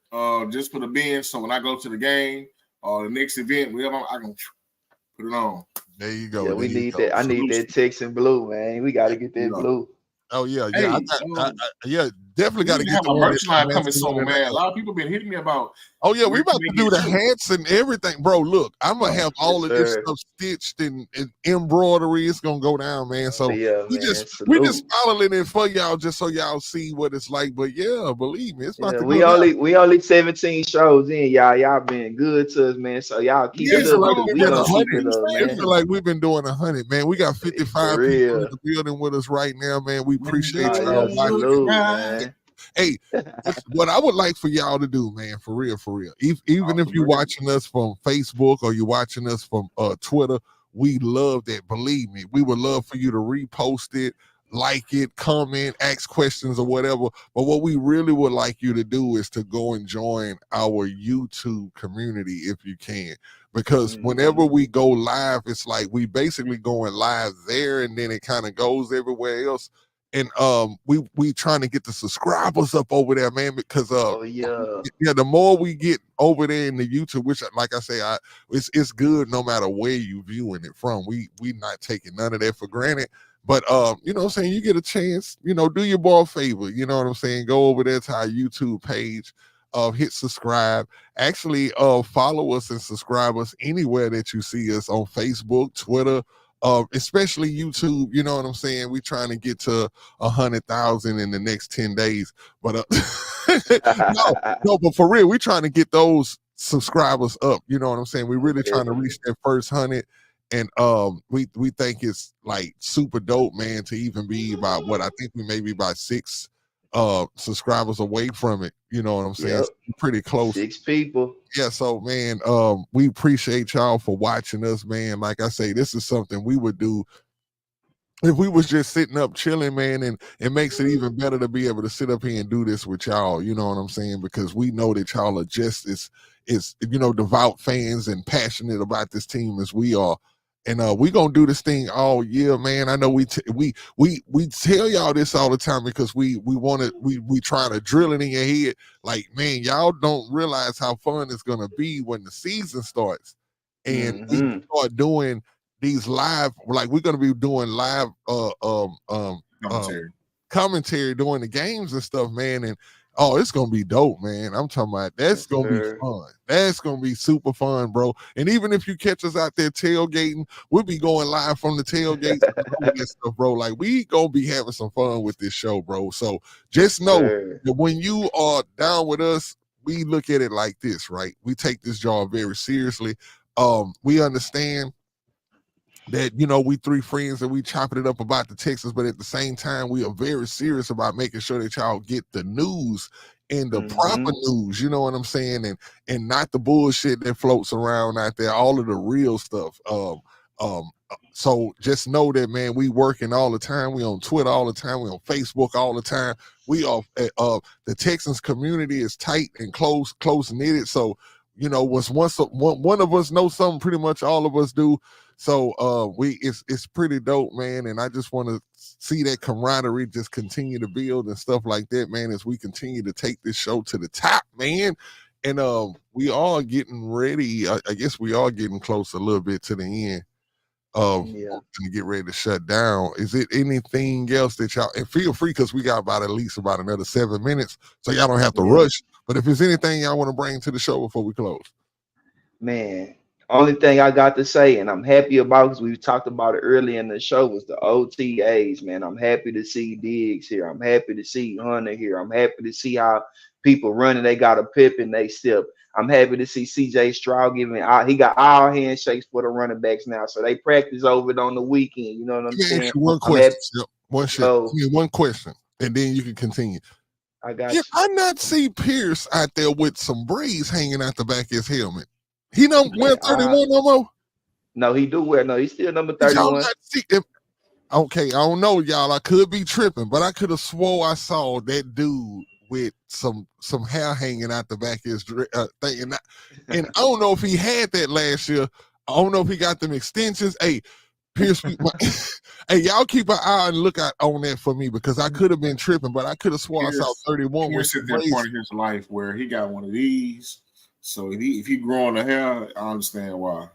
just for the bin. So when I go to the game or the next event, whatever, I can put it on. There you go. Yeah, we need that. I need that Texan blue, man. We got to get that blue. Oh yeah, definitely got to need to get have the a one merch that line matches coming the one soon, that man. A ain't. lot of people been hitting me about. Oh yeah, we where about can to they do get the you? hats and everything, bro. Look, I'm gonna have all Yes, of this sir. stuff stitched and embroidery. It's gonna go down, man. Oh So yeah, we man. just Salute. modeling it for y'all, just so y'all see what it's like. But yeah, believe me, it's about Yeah, to we go down. only 17 shows in, y'all. Y'all been good to us, man. So y'all keep Yeah, it It feel up like because we've we been gonna a keep hundred. it Please, up, It man. feel like we've been doing 100, man. We got 55 For people in real. the building with us right now, man. We appreciate Oh y'all yeah, watching. salute, right. man. Hey, what I would like for y'all to do, man, for real, even Oh, if for you're real. watching us from Facebook or you're watching us from Twitter, we love that. Believe me, we would love for you to repost it, like it, comment, ask questions or whatever. But what we really would like you to do is to go and join our YouTube community if you can. Because whenever we go live, it's like we basically going live there and then it kind of goes everywhere else. And we trying to get the subscribers up over there, man, because Oh yeah. yeah, the more we get over there in the YouTube, which like I say, it's good no matter where you viewing it from. We not taking none of that for granted. But you know what I'm saying, you get a chance, do your boy a favor, you know what I'm saying? Go over there to our YouTube page, hit subscribe. Actually, follow us and subscribe us anywhere that you see us on Facebook, Twitter, especially YouTube. You know what I'm saying? We trying to get to 100,000 in the next 10 days. But no, but for real, we trying to get those subscribers up. You know what I'm saying? We really trying to reach that first 100. And we think it's like super dope, man, to even be about what I think we may be about 6 subscribers away from it. You know what I'm saying? Yep. So pretty close. 6 people. Yeah, so man, we appreciate y'all for watching us, man. Like I say, this is something we would do if we was just sitting up chilling, man, and it makes it even better to be able to sit up here and do this with y'all. You know what I'm saying? Because we know that y'all are just as devout fans and passionate about this team as we are. And we gonna do this thing all year, man. I know we tell y'all this all the time because we want to we try to drill it in your head. Like, man, y'all don't realize how fun it's gonna be when the season starts, and we start doing these live, like we're gonna be doing live commentary during the games and stuff, man. And it's gonna be dope, man. I'm talking about that's gonna be fun. That's gonna be super fun, bro. And even if you catch us out there tailgating, we'll be going live from the tailgates and all of that stuff, bro. Like, we gonna be having some fun with this show, bro. So just know that when you are down with us, we look at it like this, right? We take this job very seriously. We understand that we 3 friends and we chopping it up about the Texans, but at the same time we are very serious about making sure that y'all get the news and the proper news, you know what I'm saying, and not the bullshit that floats around out there, all of the real stuff. So just know that, man, we working all the time. We on Twitter all the time. We on Facebook all the time. We are the Texans community is tight and close knitted. So once one of us know something, pretty much all of us do. So it's pretty dope, man. And I just want to see that camaraderie just continue to build and stuff like that, man, as we continue to take this show to the top, man. And we are getting ready. I guess we are getting close a little bit to the end of to get ready to shut down. Is it anything else that y'all, and feel free, because we got at least about another 7 minutes, so y'all don't have to rush. But if there's anything y'all want to bring to the show before we close. Man, only thing I got to say, and I'm happy about, because we talked about it early in the show, was the OTAs, man. I'm happy to see Diggs here. I'm happy to see Hunter here. I'm happy to see how people running. They got a pip in they step. I'm happy to see CJ Stroud he got all handshakes for the running backs now. So they practice over it on the weekend. You know what I'm saying? Ask you one question. One question, and then you can continue. I got you. I not see Pierce out there with some braids hanging out the back of his helmet. He don't wear 31 no more? No, he do wear. No, he's still number 31. Y'all not see him? Okay, I don't know, y'all. I could be tripping, but I could have swore I saw that dude with some hair hanging out the back of his thing. And I don't know if he had that last year. I don't know if he got them extensions. Hey, Pierce, hey, y'all keep an eye and look out on that for me, because I could have been tripping, but I could have swore I saw 31. Pierce at that point in his life where he got one of these. So if he growing the hair, I understand why.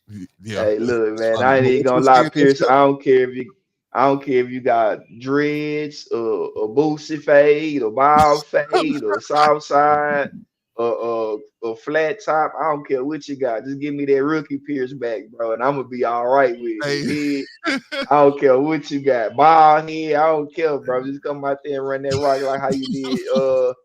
Yeah. Hey, look, man, I ain't even gonna lie, Pierce. I don't care I don't care if you got dreads, a boosie fade, a bald fade, or south side, a flat top. I don't care what you got. Just give me that rookie pierce back, bro, and I'm gonna be all right with it. Hey. You dig? I don't care what you got. Bald head, I don't care, bro. Just come out there and run that rock like how you did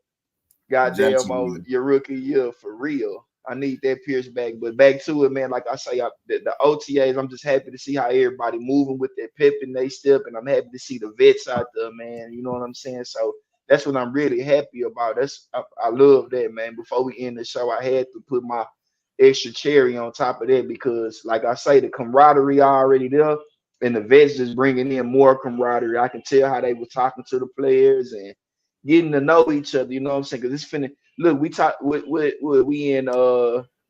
goddamn on your rookie year for real. I need that pierce back. But back to it, man. Like I say, the OTAs, I'm just happy to see how everybody moving with their pep and they step, and I'm happy to see the vets out there, man. You know what I'm saying? So that's what I'm really happy about. I love that, man. Before we end the show, I had to put my extra cherry on top of that because, like I say, the camaraderie already there, and the vets just bringing in more camaraderie. I can tell how they were talking to the players and getting to know each other. You know what I'm saying? Because it's finna look. We talk. We in.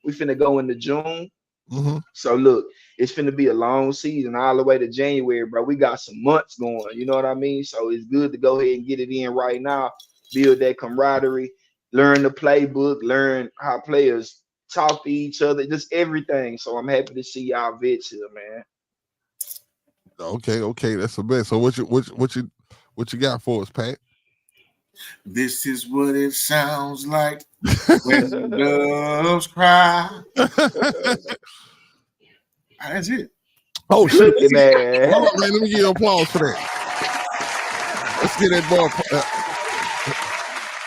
We finna go into June. Mm-hmm. So look, it's finna be a long season all the way to January, bro. We got some months going. You know what I mean? So it's good to go ahead and get it in right now. Build that camaraderie. Learn the playbook. Learn how players talk to each other. Just everything. So I'm happy to see y'all vets here, man. Okay, that's the best. So what you got for us, Pat? This is what it sounds like when doves cry. That's it. Oh shit, man! Hold on, man. Let me give you applause for that. Let's get that ball.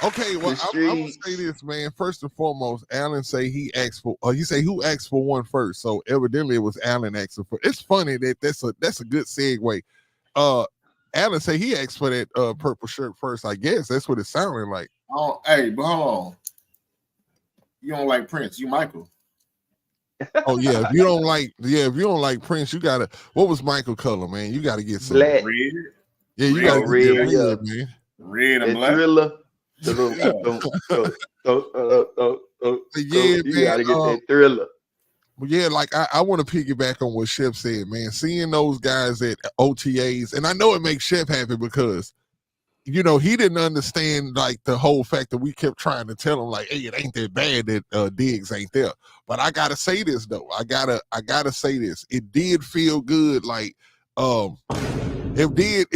Okay, well, I would say this, man. First and foremost, Alan say he asked for. He say who asked for one first. So evidently it was Alan asking for. It's funny that that's a good segue. Alan say he asked for that purple shirt first. I guess that's what it sounded like. Oh, hey, but hold on. You don't like Prince? You Michael? Oh yeah. If you don't like Prince, you gotta. What was Michael color, man? You gotta get some black. Red. Yeah, you gotta red, get yeah. man. Red and black. Thriller. You gotta get that Thriller. But yeah, like I want to piggyback on what Shep said, man. Seeing those guys at OTAs, and I know it makes Shep happy because, you know, he didn't understand like the whole fact that we kept trying to tell him like, hey, it ain't that bad that Diggs ain't there. But I gotta say this though. I gotta say this. It did feel good. Like it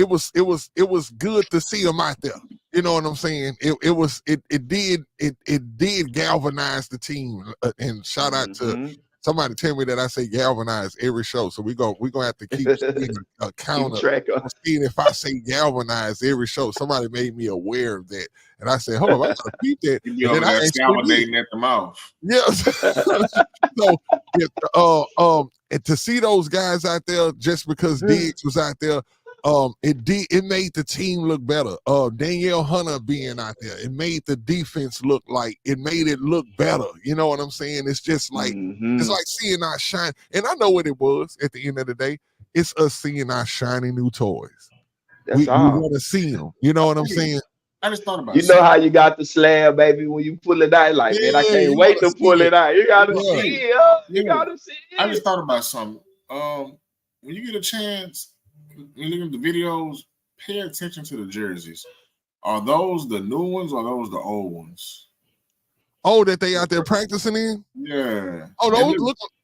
was good to see him out there. You know what I'm saying? It did galvanize the team. And shout out to somebody tell me that I say galvanize every show. So we're gonna have to keep a counter seeing if I say galvanize every show. Somebody made me aware of that. And I said, hold on, I gotta keep that. You be over there salivating at the mouth. Yes. So and to see those guys out there just because Diggs was out there, it made the team look better. Danielle Hunter being out there, it made the defense look better. You know what I'm saying? It's just like it's like seeing our shine. And I know what it was at the end of the day. It's us seeing our shiny new toys. We want to see them. You know what I'm saying? I just thought about you know how you got the slab, baby, when you pull it out, like, man, I can't wait to pull it out. You gotta see it. You gotta see it. I just thought about something. When you get a chance, when you look at the videos, pay attention to the jerseys. Are those the new ones or are those the old ones? Oh, that they out there practicing in? Yeah. Oh,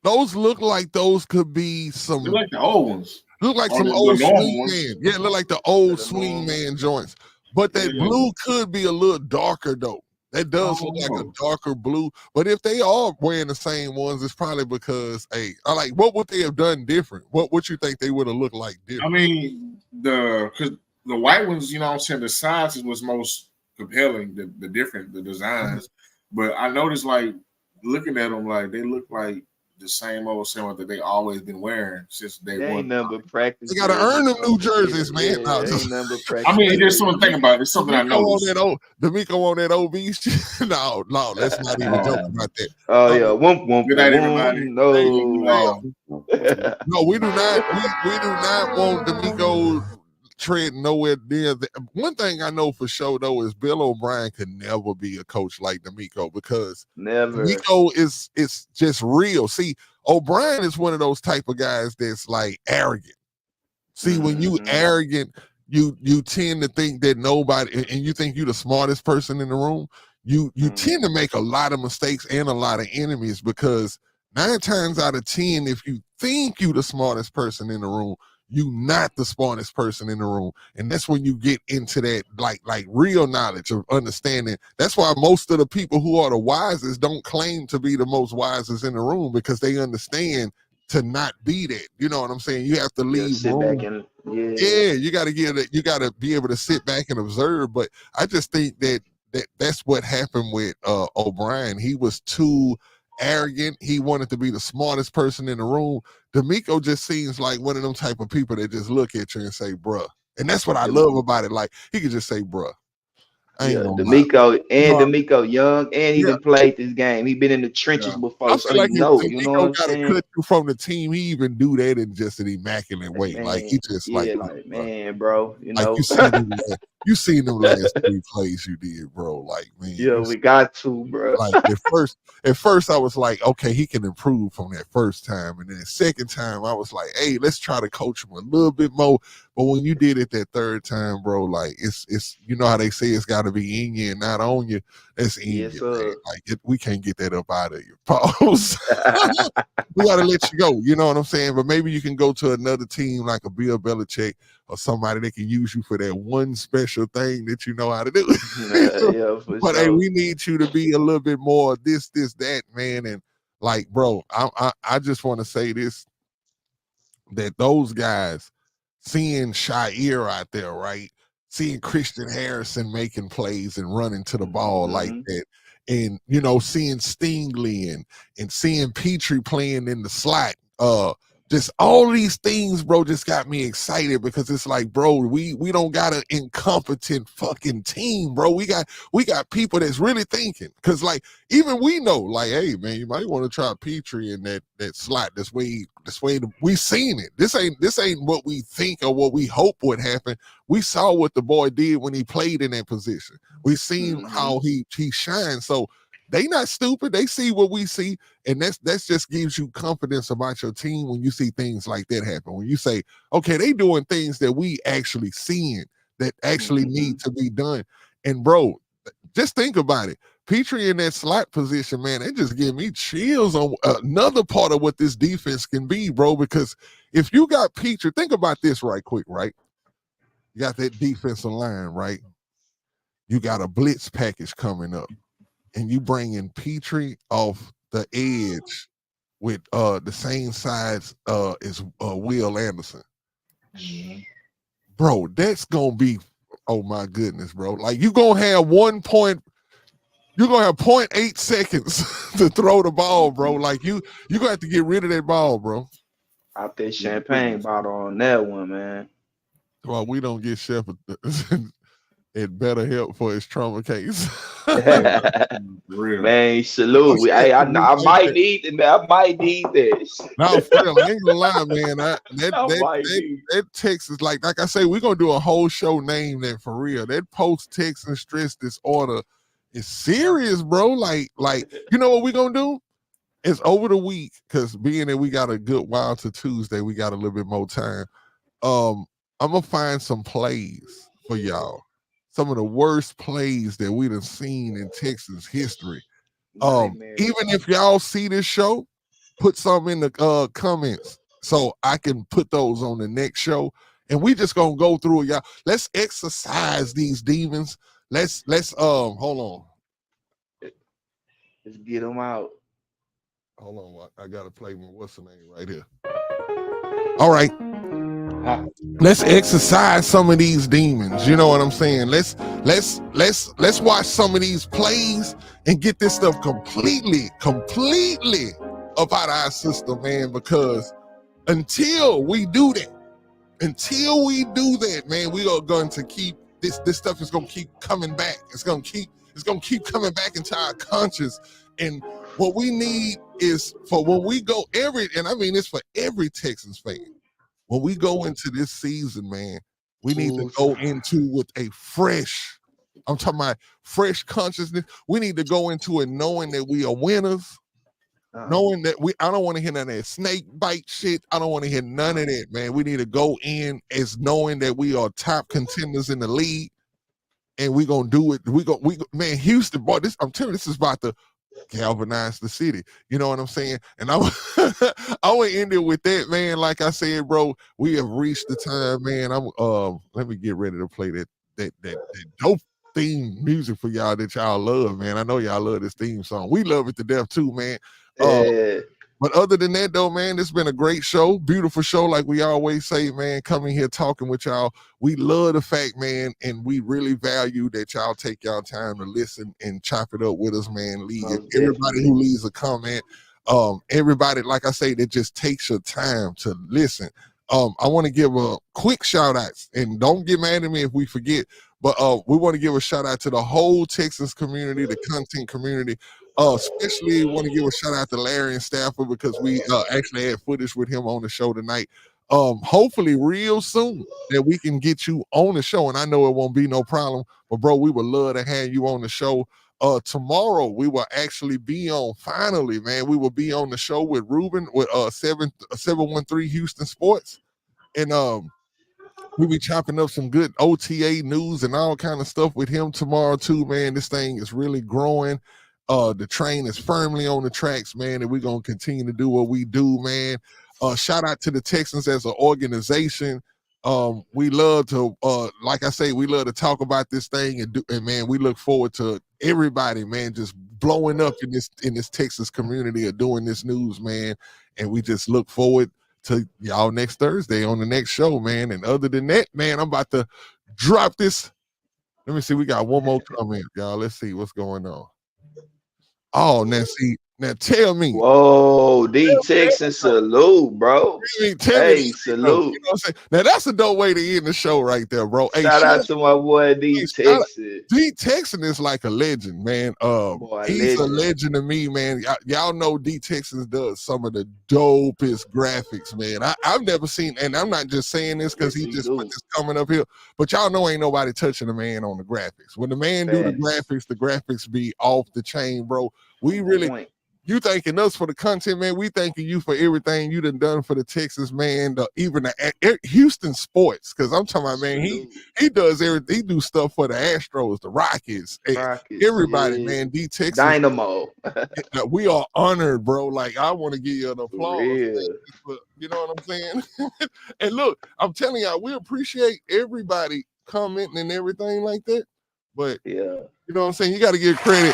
those look like those could be some. They're like the old ones. Look like some old swing man. Yeah, look like the old swing man joints. But that blue could be a little darker though. That does look like a darker blue. But if they are wearing the same ones, it's probably because, what would they have done different? What you think they would have looked like different? I mean, because the white ones, you know what I'm saying, the sizes was most compelling, the designs. But I noticed, like, looking at them, like, they look like the same old same that they always been wearing since day one. Ain't nothing but practice. They gotta earn them new jerseys, man. Yeah, ain't nothing but practice. I mean, there's something to think about. It's something I noticed. D'Amico on that OB shit. No, let's not even joke about that. Oh yeah, whoop. Good night, everybody. No, we do not want D'Amico tread nowhere near that. One thing I know for sure though is Bill O'Brien could never be a coach like D'Amico because D'Amico is just real. See, O'Brien is one of those type of guys that's like arrogant. See, when you arrogant, you tend to think that nobody, and you think you're the smartest person in the room. You tend to make a lot of mistakes and a lot of enemies because 9 times out of 10, if you think you're the smartest person in the room, you not the smartest person in the room. And that's when you get into that like real knowledge of understanding. That's why most of the people who are the wisest don't claim to be the most wisest in the room, because they understand to not be that. You know what I'm saying? You have to leave sit room. back and You got to get it. You got to be able to sit back and observe. But I just think that's what happened with O'Brien. He was too arrogant. He wanted to be the smartest person in the room. D'Amico just seems like one of them type of people that just look at you and say, bruh. And that's what I love about it. Like, he could just say, bruh. I ain't gonna D'Amico lie. D'Amico young, and he done played this game. He been in the trenches before, I so feel like you if know D'Amico what I'm got to saying? cut you from the team, he even do that in just an immaculate way. Man, like, he just man, bro, you like know. you seen them last 3 plays you did, bro. Like, man. Yeah, we got to, bro. Like at first I was like, okay, he can improve from that first time. And then the second time I was like, hey, let's try to coach him a little bit more. But when you did it that third time, bro, like it's you know how they say it's gotta be in you and not on you. That's in you, man. Like we can't get that up out of you. Pause. We gotta let you go. You know what I'm saying? But maybe you can go to another team like a Bill Belichick or somebody that can use you for that one special thing that you know how to do. But hey, we need you to be a little bit more this, that, man. And like, bro, I just want to say this, that those guys, seeing Shair out there, right? Seeing Christian Harrison making plays and running to the ball like that. And, you know, seeing Stingley and seeing Petrie playing in the slot, just all these things, bro, just got me excited, because it's like, bro, we don't got an incompetent fucking team, bro. We got people that's really thinking, because like even we know, like, hey man, you might want to try Petrie in that slot. This way we seen it. This ain't what we think or what we hope would happen. We saw what the boy did when he played in that position. We seen how he shined. So they not stupid. They see what we see, and that's just gives you confidence about your team when you see things like that happen. When you say, okay, they doing things that we actually seeing that actually need to be done. And bro, just think about it. Petrie in that slot position, man, it just give me chills on another part of what this defense can be, bro. Because if you got Petrie, think about this right quick, right? You got that defensive line, right? You got a blitz package coming up, and you bring in Petrie off the edge with the same size as Will Anderson. Bro, that's gonna be, oh my goodness, bro. Like you're gonna have 0.8 seconds to throw the ball, bro. Like you're gonna have to get rid of that ball, bro. Out there champagne bottle on that one, man. Well, we don't get Shepard it better help for his trauma case. Man, salute. I might need this. No, for real, I ain't gonna lie, man. That Texas, like I say, we're gonna do a whole show name that for real. That post-Texan stress disorder is serious, bro. Like, you know what we're gonna do? It's over the week, because being that we got a good while to Tuesday, we got a little bit more time. I'm gonna find some plays for y'all. Some of the worst plays that we done seen in Texas history. Even if y'all see this show, put some in the comments so I can put those on the next show. And we just gonna go through it, y'all. Let's exercise these demons. Let's hold on. Let's get them out. Hold on, I gotta play my what's the name right here. All right. Let's exercise some of these demons. You know what I'm saying? Let's watch some of these plays and get this stuff completely up out of our system, man. Because until we do that, man, we are going to keep this stuff is going to keep coming back. It's going to keep coming back into our conscious. And what we need is for when we go and I mean it's for every Texans fan. When we go into this season, man, we need to go into with a fresh, I'm talking about fresh consciousness. We need to go into it knowing that we are winners, knowing that I don't want to hear none of that snake bite shit. I don't want to hear none of that, man. We need to go in as knowing that we are top contenders in the league, and we're going to do it. Man, Houston, boy, I'm telling you, this is about to galvanize the city. You know what I'm saying? And I would end it with that, man. Like I said, bro, we have reached the time, man. Let me get ready to play that dope theme music for y'all that y'all love, man. I know y'all love this theme song. We love it to death too, man. But other than that, though, man, it's been a great show, beautiful show, like we always say, man. Coming here talking with y'all, we love the fact, man, and we really value that y'all take y'all time to listen and chop it up with us, man. Everybody who leaves a comment, everybody, like I say, that just takes your time to listen. I want to give a quick shout out, and don't get mad at me if we forget, but we want to give a shout out to the whole Texas community, the content community. Especially want to give a shout out to Larry and Stafford because we actually had footage with him on the show tonight. Hopefully real soon that we can get you on the show, and I know it won't be no problem, but bro, we would love to have you on the show. Tomorrow we will actually be on, finally, man, we will be on the show with Ruben with 713 Houston Sports, and we'll be chopping up some good OTA news and all kind of stuff with him tomorrow too, man. This thing is really growing. The train is firmly on the tracks, man, and we're going to continue to do what we do, man. Shout out to the Texans as an organization. We love to, like I say, we love to talk about this thing, and man, we look forward to everybody, man, just blowing up in this Texas community of doing this news, man. And we just look forward to y'all next Thursday on the next show, man. And other than that, man, I'm about to drop this. Let me see. We got one more comment, y'all. Let's see what's going on. Oh, now tell me. Whoa, Texans salute, bro. Hey, salute. You know what I'm saying? Now that's a dope way to end the show right there, bro. Hey, shout out to my boy Texan. Texan is like a legend, man. He's a legend to me, man. Y'all know Texans does some of the dopest graphics, man. I've never seen, and I'm not just saying this because he just put this coming up here, but y'all know ain't nobody touching the man on the graphics. When the man do the graphics be off the chain, bro. We really, you thanking us for the content, man. We thanking you for everything you done for the Texas, man. Even the Houston sports, because I'm talking about, man, he does everything. He do stuff for the Astros, the Rockets, everybody, man. Texas Dynamo. We are honored, bro. Like, I want to give you an applause. You know what I'm saying? And look, I'm telling y'all, we appreciate everybody commenting and everything like that. But you know what I'm saying? You got to give credit.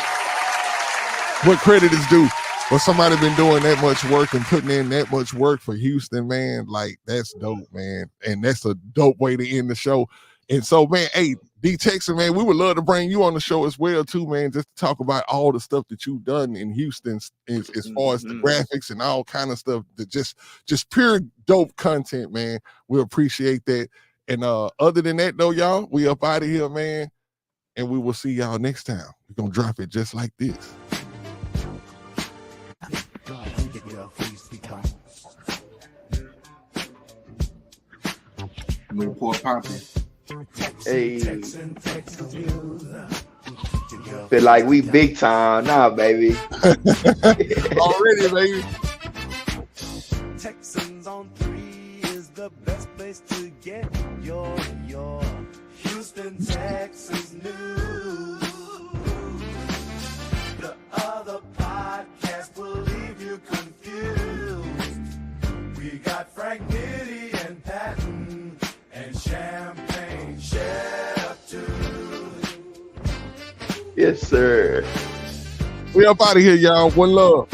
What credit is due? But somebody been doing that much work and putting in that much work for Houston, man. Like, that's dope, man. And that's a dope way to end the show. And so, man, hey, Texan, man, we would love to bring you on the show as well, too, man, just to talk about all the stuff that you've done in Houston as far as the graphics and all kind of stuff, that just pure dope content, man. We appreciate that. And other than that, though, y'all, we up out of here, man. And we will see y'all next time. We're going to drop it just like this. Newport Poppy. Hey. Feel like we big time now, baby. Already, baby. Texans on 3 is the best place to get your Houston Texans news. The other podcast will leave you confused. We got Frank Nitty and Patton and Champagne Chef too. Yes, sir. We up out of here, y'all. One love.